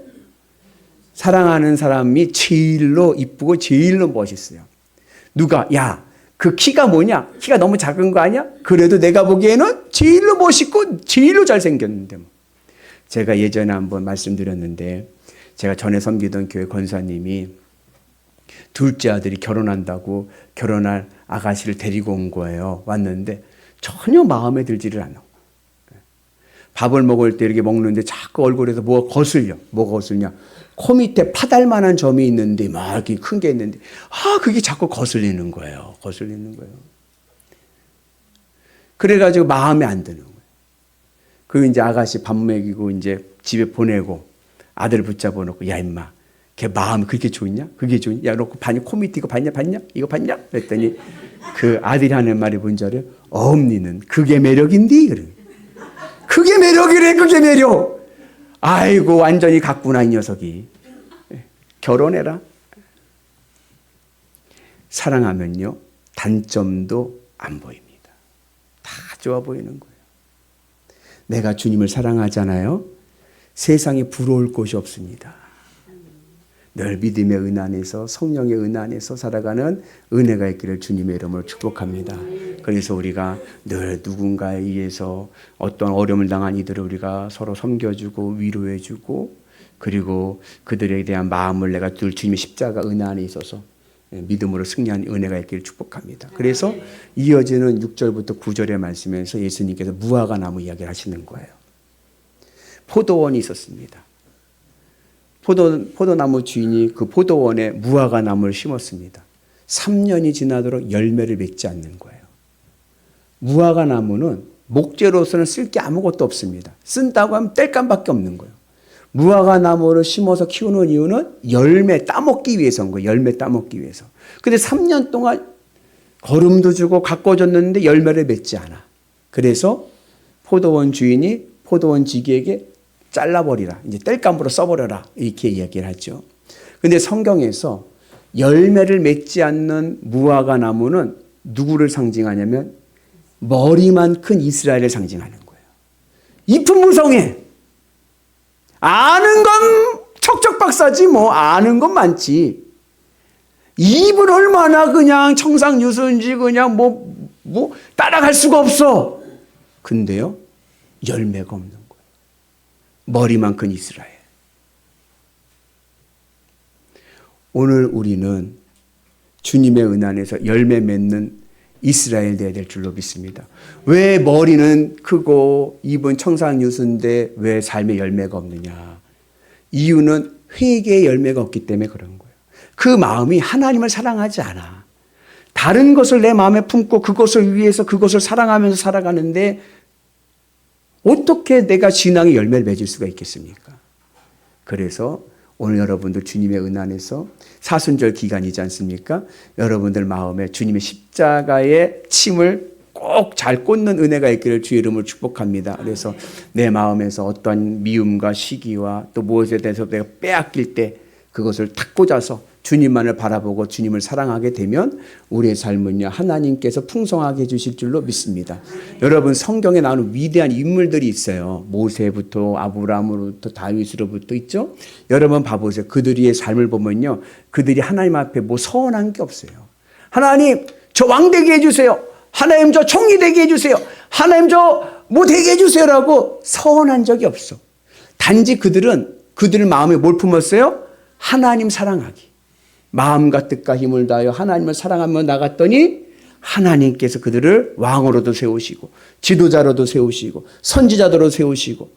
사랑하는 사람이 제일로 이쁘고 제일로 멋있어요. 누가 야, 그 키가 뭐냐? 키가 너무 작은 거 아니야? 그래도 내가 보기에는 제일로 멋있고 제일로 잘생겼는데 뭐. 제가 예전에 한번 말씀드렸는데, 제가 전에 섬기던 교회 권사님이 둘째 아들이 결혼한다고 결혼할 아가씨를 데리고 온 거예요. 왔는데 전혀 마음에 들지를 않아. 밥을 먹을 때 이렇게 먹는데 자꾸 얼굴에서 뭐가 거슬려. 뭐가 거슬냐? 코 밑에 파달만한 점이 있는데 막 이렇게 큰 게 있는데 그게 자꾸 거슬리는 거예요. 거슬리는 거예요. 그래가지고 마음에 안 드는 거예요. 그 이제 아가씨 밥 먹이고 이제 집에 보내고 아들 붙잡아 놓고, 야 임마, 걔 마음이 그렇게 좋냐? 그게 좋냐? 야, 놓고 봤냐? 코 밑에 이거 봤냐? 이거 봤냐? 그랬더니 그 아들이 하는 말이 뭔지 알아요? 엄니는 그게 매력인디? 그래. 그게 매력이래. 그게 매력. 아이고 완전히 갔구나 이 녀석이. 결혼해라. 사랑하면요 단점도 안 보입니다. 다 좋아 보이는 거예요. 내가 주님을 사랑하잖아요. 세상에 부러울 곳이 없습니다. 늘 믿음의 은 안에서, 성령의 은 안에서 살아가는 은혜가 있기를 주님의 이름으로 축복합니다. 그래서 우리가 늘 누군가에 의해서 어떤 어려움을 당한 이들을 우리가 서로 섬겨주고 위로해주고, 그리고 그들에 대한 마음을 내가 늘 주님의 십자가 은혜 안에 있어서 믿음으로 승리한 은혜가 있기를 축복합니다. 그래서 이어지는 6절부터 9절의 말씀에서 예수님께서 무화과 나무 이야기를 하시는 거예요. 포도원이 있었습니다. 포도나무 주인이 그 포도원에 무화과 나무를 심었습니다. 3년이 지나도록 열매를 맺지 않는 거예요. 무화과 나무는 목재로서는 쓸 게 아무것도 없습니다. 쓴다고 하면 땔감밖에 없는 거예요. 무화과 나무를 심어서 키우는 이유는 열매 따먹기 위해서인 거예요. 열매 따먹기 위해서. 근데 3년 동안 거름도 주고 가꿔줬는데 열매를 맺지 않아. 그래서 포도원 주인이 포도원 지기에게 잘라버리라. 이제 땔감으로 써버려라. 이렇게 이야기를 하죠. 근데 성경에서 열매를 맺지 않는 무화과 나무는 누구를 상징하냐면 머리만 큰 이스라엘을 상징하는 거예요. 잎은 무성해. 아는 건 척척박사지 뭐. 아는 건 많지. 잎은 얼마나 그냥 청상유순지 그냥 뭐 따라갈 수가 없어. 근데요 열매가 없는 거예요. 머리만 큰 이스라엘. 오늘 우리는 주님의 은 안에서 열매 맺는 이스라엘 되어야 될 줄로 믿습니다. 왜 머리는 크고 입은 청산유수인데 왜 삶의 열매가 없느냐? 이유는 회개의 열매가 없기 때문에 그런 거예요. 그 마음이 하나님을 사랑하지 않아. 다른 것을 내 마음에 품고 그것을 위해서 그것을 사랑하면서 살아가는데 어떻게 내가 신앙의 열매를 맺을 수가 있겠습니까? 그래서 오늘 여러분들 주님의 은 안에서 사순절 기간이지 않습니까? 여러분들 마음에 주님의 십자가의 침을 꼭 꼭 잘 꽂는 은혜가 있기를 주의 이름으로 축복합니다. 그래서 내 마음에서 어떤 미움과 시기와 또 무엇에 대해서 내가 빼앗길 때 그것을 탁 꽂아서 주님만을 바라보고 주님을 사랑하게 되면 우리의 삶은요 하나님께서 풍성하게 해주실 줄로 믿습니다. 여러분 성경에 나오는 위대한 인물들이 있어요. 모세부터 아브라함으로부터 다윗으로부터 있죠. 여러분 봐보세요. 그들의 삶을 보면요 그들이 하나님 앞에 뭐 서운한 게 없어요. 하나님 저 왕 되게 해주세요. 하나님 저 총리 되게 해주세요. 하나님 저 뭐 되게 해주세요라고 서운한 적이 없어. 단지 그들은 그들 마음에 뭘 품었어요? 하나님 사랑하기. 마음과 뜻과 힘을 다하여 하나님을 사랑하며 나갔더니 하나님께서 그들을 왕으로도 세우시고 지도자로도 세우시고 선지자로도 세우시고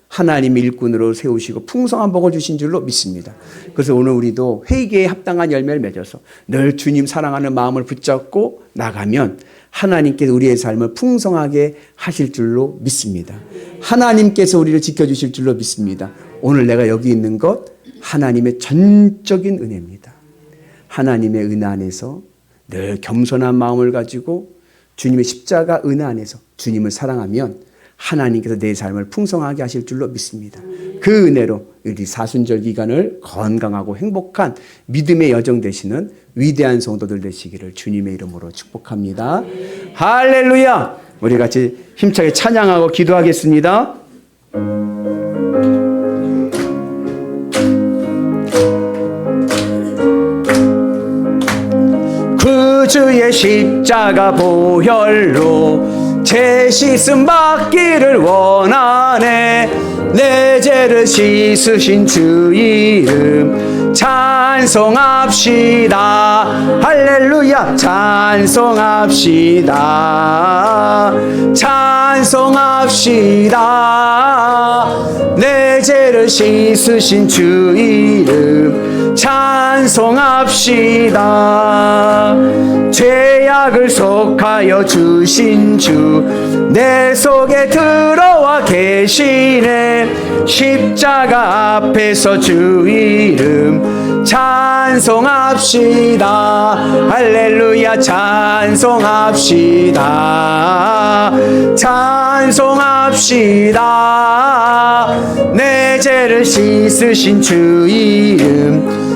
하나님의 일꾼으로 세우시고 풍성한 복을 주신 줄로 믿습니다. 그래서 오늘 우리도 회개에 합당한 열매를 맺어서 늘 주님 사랑하는 마음을 붙잡고 나가면 하나님께서 우리의 삶을 풍성하게 하실 줄로 믿습니다. 하나님께서 우리를 지켜주실 줄로 믿습니다. 오늘 내가 여기 있는 것 하나님의 전적인 은혜입니다. 하나님의 은혜 안에서 늘 겸손한 마음을 가지고 주님의 십자가 은혜 안에서 주님을 사랑하면 하나님께서 내 삶을 풍성하게 하실 줄로 믿습니다. 그 은혜로 우리 사순절 기간을 건강하고 행복한 믿음의 여정 되시는 위대한 성도들 되시기를 주님의 이름으로 축복합니다. 할렐루야! 우리 같이 힘차게 찬양하고 기도하겠습니다. 그 주의 십자가 보혈로 제 씻음 받기를 원하네. 내 죄를 씻으신 주 이름 찬송합시다. 할렐루야 찬송합시다. 찬송합시다. 내 죄를 씻으신 주 이름 찬송합시다. 죄악을 속하여 주신 주 내 속에 들어와 계시네. 십자가 앞에서 주 이름 찬송합시다. 할렐루야 찬송합시다. 찬송합시다. 내 죄를 씻으신 주 이름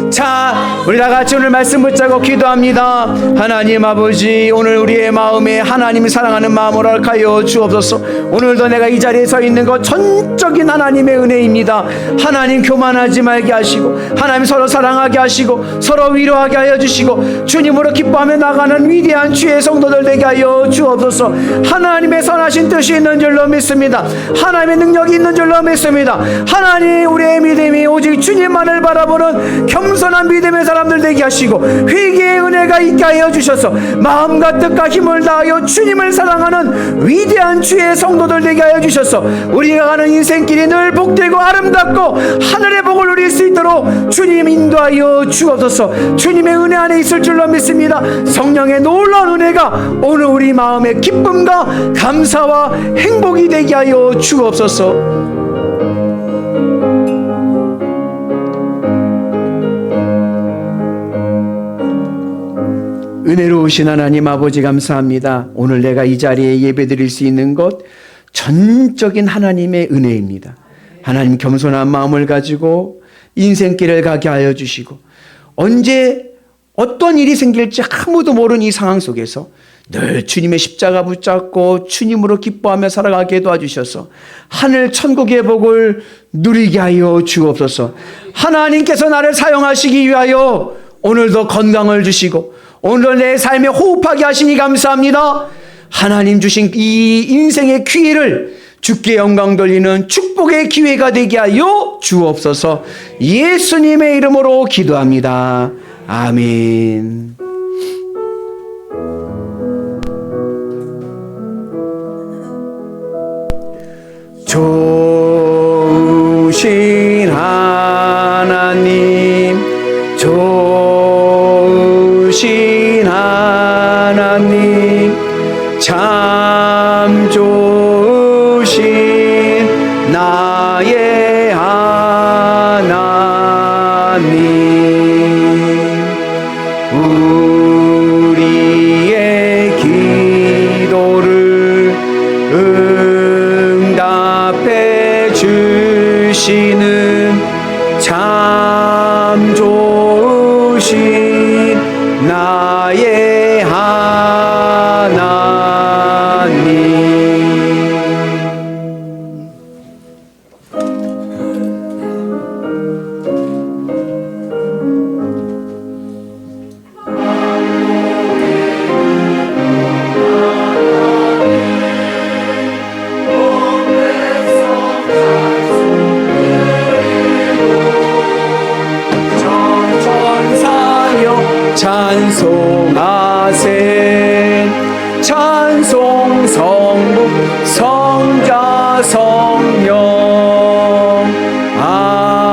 우리 다 같이 오늘 말씀 붙잡고 기도합니다. 하나님 아버지 오늘 우리의 마음에 하나님을 사랑하는 마음으로 허락하여 주옵소서. 오늘도 내가 이 자리에 서 있는 것 전적인 하나님의 은혜입니다. 하나님 교만하지 말게 하시고 하나님 서로 사랑하게 하시고 서로 위로하게 하여 주시고 주님으로 기뻐하며 나가는 위대한 주의 성도들 되게 하여 주옵소서. 하나님의 선하신 뜻이 있는 줄로 믿습니다. 하나님의 능력이 있는 줄로 믿습니다. 하나님 우리의 믿음이 오직 주님만을 바라보는 겸손한 믿음의 사람들 되게 하시고 회개의 은혜가 있게 하여 주셔서 마음과 뜻과 힘을 다하여 주님을 사랑하는 위대한 주의 성도들 되게 하여 주셔서 우리가 가는 인생길이 늘 복되고 아름답고 하늘의 복을 누릴 수 있도록 주님 인도하여 주옵소서. 주님의 은혜 안에 있을 줄로 믿습니다. 성령의 놀라운 은혜가 오늘 우리 마음의 기쁨과 감사와 행복이 되게 하여 주옵소서. 은혜로우신 하나님 아버지 감사합니다. 오늘 내가 이 자리에 예배드릴 수 있는 것 전적인 하나님의 은혜입니다. 하나님 겸손한 마음을 가지고 인생길을 가게 하여 주시고 언제 어떤 일이 생길지 아무도 모르는 이 상황 속에서 늘 주님의 십자가 붙잡고 주님으로 기뻐하며 살아가게 도와주셔서 하늘 천국의 복을 누리게 하여 주옵소서. 하나님께서 나를 사용하시기 위하여 오늘도 건강을 주시고 오늘 내 삶에 호흡하게 하시니 감사합니다. 하나님 주신 이 인생의 기회를 주께 영광 돌리는 축복의 기회가 되게 하여 주옵소서. 예수님의 이름으로 기도합니다. 아멘. 좋으신 하나님 좋으신 하나님 참 좋으신 나의 하나님 우리의 기도를 참 좋으신 나의 하나님. 찬송하세 찬송 성부 성자 성령 아멘.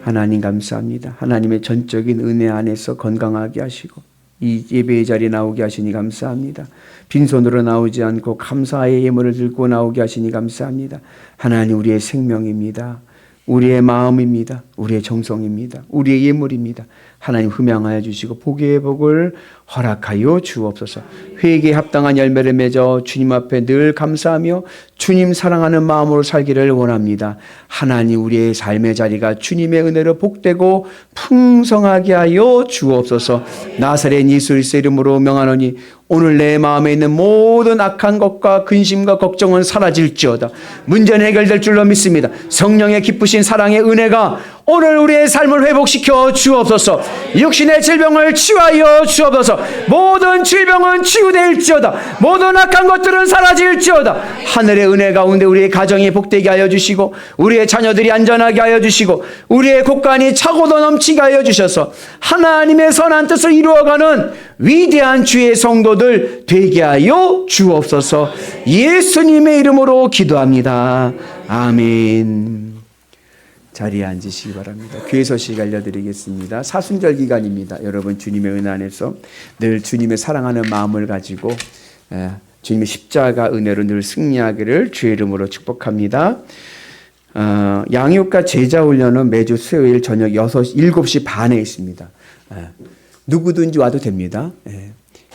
하나님 감사합니다. 하나님의 전적인 은혜 안에서 건강하게 하시고 이 예배의 자리에 나오게 하시니 감사합니다. 빈손으로 나오지 않고 감사의 예물을 들고 나오게 하시니 감사합니다. 하나님 우리의 생명입니다. 우리의 마음입니다. 우리의 정성입니다. 우리의 예물입니다. 하나님 흠양하여 주시고 복의 복을 허락하여 주옵소서. 회개에 합당한 열매를 맺어 주님 앞에 늘 감사하며 주님 사랑하는 마음으로 살기를 원합니다. 하나님 우리의 삶의 자리가 주님의 은혜로 복되고 풍성하게 하여 주옵소서. 나사렛 예수 그리스도의 이름으로 명하노니 오늘 내 마음에 있는 모든 악한 것과 근심과 걱정은 사라질지어다. 문제는 해결될 줄로 믿습니다. 성령의 기쁘신 사랑의 은혜가 오늘 우리의 삶을 회복시켜 주옵소서. 육신의 질병을 치유하여 주옵소서. 모든 질병은 치유될지어다. 모든 악한 것들은 사라질지어다. 하늘의 은혜 가운데 우리의 가정이 복되게 하여 주시고 우리의 자녀들이 안전하게 하여 주시고 우리의 곳간이 차고도 넘치게 하여 주셔서 하나님의 선한 뜻을 이루어가는 위대한 주의 성도들 되게 하여 주옵소서. 예수님의 이름으로 기도합니다. 아멘. 자리에 앉으시기 바랍니다. 교회 소식 알려드리겠습니다. 사순절 기간입니다. 여러분 주님의 은혜 안에서 늘 주님의 사랑하는 마음을 가지고 주님의 십자가 은혜로 늘 승리하기를 주의 이름으로 축복합니다. 양육과 제자 훈련은 매주 수요일 저녁 7시 반에 있습니다. 누구든지 와도 됩니다.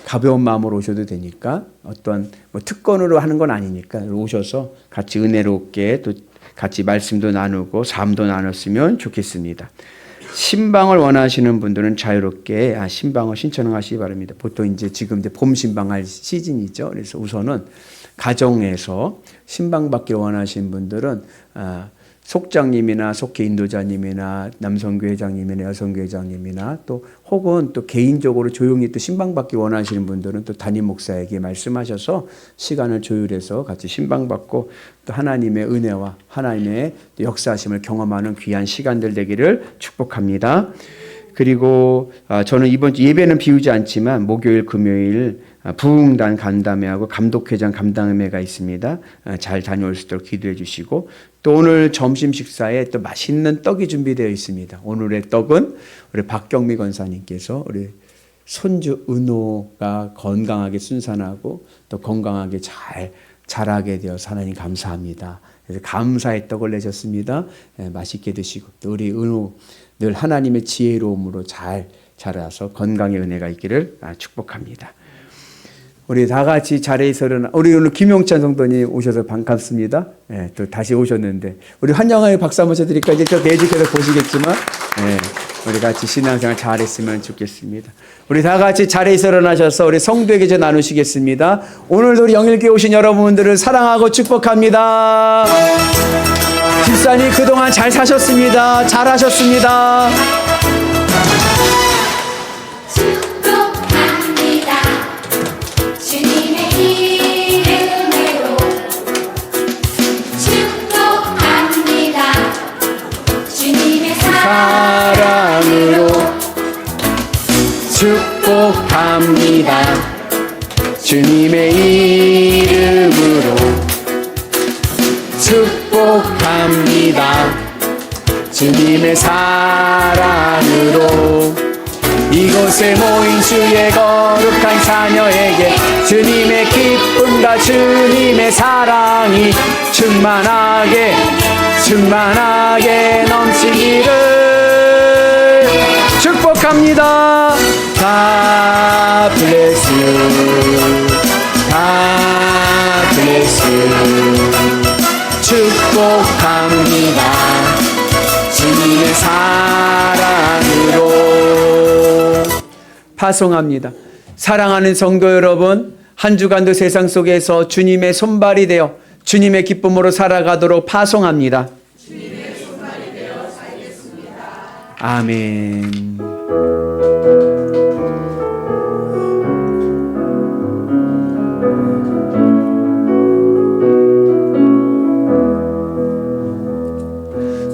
가벼운 마음으로 오셔도 되니까 어떤 특권으로 하는 건 아니니까 오셔서 같이 은혜롭게 또 같이 말씀도 나누고 삶도 나눴으면 좋겠습니다. 신방을 원하시는 분들은 자유롭게 신방을 신청하시기 바랍니다. 보통 이제 지금 봄 신방할 시즌이죠. 그래서 우선은 가정에서 신방 받기를 원하시는 분들은 속장님이나 속회 인도자님이나 남성교회 회장님이나 여성교회 회장님이나 또 혹은 또 개인적으로 조용히 또 신방 받기 원하시는 분들은 또 담임 목사에게 말씀하셔서 시간을 조율해서 같이 신방 받고 또 하나님의 은혜와 하나님의 역사하심을 경험하는 귀한 시간들 되기를 축복합니다. 그리고 저는 이번 주 예배는 비우지 않지만 목요일 금요일 부흥단 간담회하고 감독회장 감담회가 있습니다. 잘 다녀올 수 있도록 기도해 주시고 또 오늘 점심 식사에 또 맛있는 떡이 준비되어 있습니다. 오늘의 떡은 우리 박경미 권사님께서 우리 손주 은호가 건강하게 순산하고 또 건강하게 잘 자라게 되어서 하나님 감사합니다. 그래서 감사의 떡을 내셨습니다. 맛있게 드시고 또 우리 은호 늘 하나님의 지혜로움으로 잘 자라서 건강의 은혜가 있기를 축복합니다. 우리 다 같이 자리에서 일어나 우리 오늘 김용찬 성도님 오셔서 반갑습니다. 또 다시 오셨는데 우리 환영하여 박수 한번 쳐드릴까? 이제 저 내직해서 보시겠지만 우리 같이 신앙생활 잘했으면 좋겠습니다. 우리 다 같이 자리에서 일어나셔서 우리 성도에게 좀 나누시겠습니다. 오늘도 우리 영일교회 오신 여러분들을 사랑하고 축복합니다. 집사님 그동안 잘 사셨습니다. 잘하셨습니다. 사랑으로 축복합니다. 주님의 이름으로 축복합니다. 주님의 사랑으로 이곳에 모인 주의 거룩한 자녀에게 주님의 기쁨과 주님의 사랑이 충만하게 넘치기를 축복합니다. God bless you. God bless you. 축복합니다. 감사합니다. 주님의 사랑으로 파송합니다. 사랑하는 성도 여러분, 한 주간도 세상 속에서 주님의 손발이 되어 주님의 기쁨으로 살아가도록 파송합니다. 주님의 손발이 되어 살겠습니다. 아멘.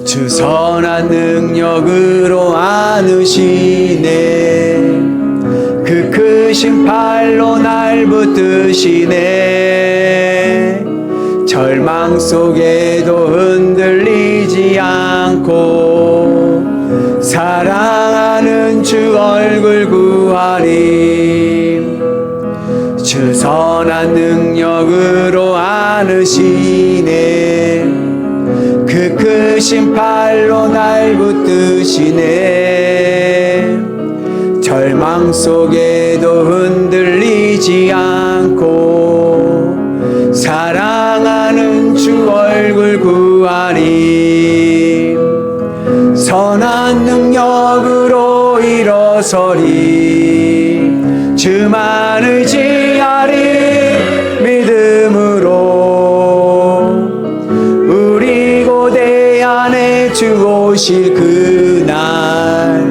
주 선한 능력으로 안으시네. 그 크신 팔로 날 붙드시네. 절망 속에도 흔들리지 않고 사랑하는 주 얼굴 구하림. 주 선한 능력으로 안으시네. 그 크신 팔로 날 붙드시네. 절망 속에도 흔들리지 않고 사랑하는 주 얼굴 구하리. 선한 능력으로 일어서리. 주만 의지하리. 믿음으로 주 오실 그날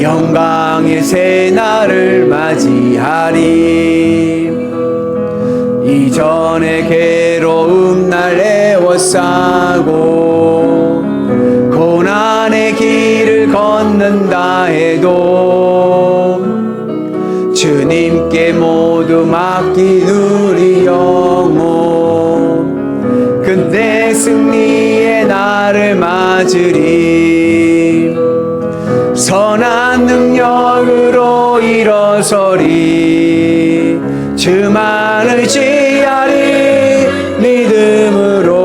영광의 새날을 맞이하리. 이전에 괴로움 날 애워싸고 고난의 길을 걷는다 해도 주님께 모두 맡긴 우리 영혼 그때 승리의 날을 맞으리. 선한 능력으로 일어서리. 주만 의지하리. 믿음으로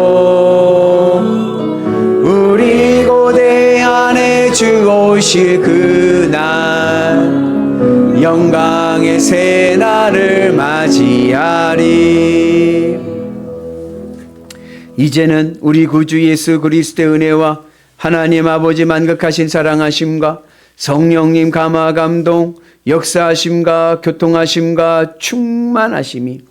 우리 고대 안에 주 오실 그날 영광의 새날을 맞이하리. 이제는 우리 구주 예수 그리스도의 은혜와 하나님 아버지 만극하신 사랑하심과 성령님 감화 감동 역사하심과 교통하심과 충만하심이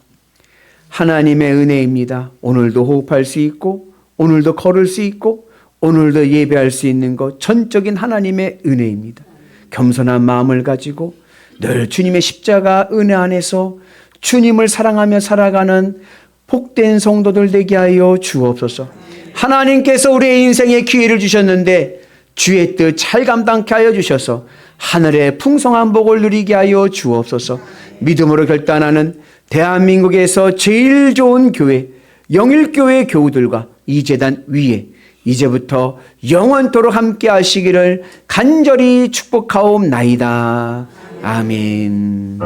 하나님의 은혜입니다. 오늘도 호흡할 수 있고 오늘도 걸을 수 있고 오늘도 예배할 수 있는 것 전적인 하나님의 은혜입니다. 겸손한 마음을 가지고 늘 주님의 십자가 은혜 안에서 주님을 사랑하며 살아가는 복된 성도들 되게 하여 주옵소서. 하나님께서 우리의 인생에 기회를 주셨는데 주의 뜻 잘 감당케 하여 주셔서 하늘의 풍성한 복을 누리게 하여 주옵소서. 믿음으로 결단하는 대한민국에서 제일 좋은 교회 영일교회 교우들과 이 제단 위에 이제부터 영원토록 함께 하시기를 간절히 축복하옵나이다. 아멘.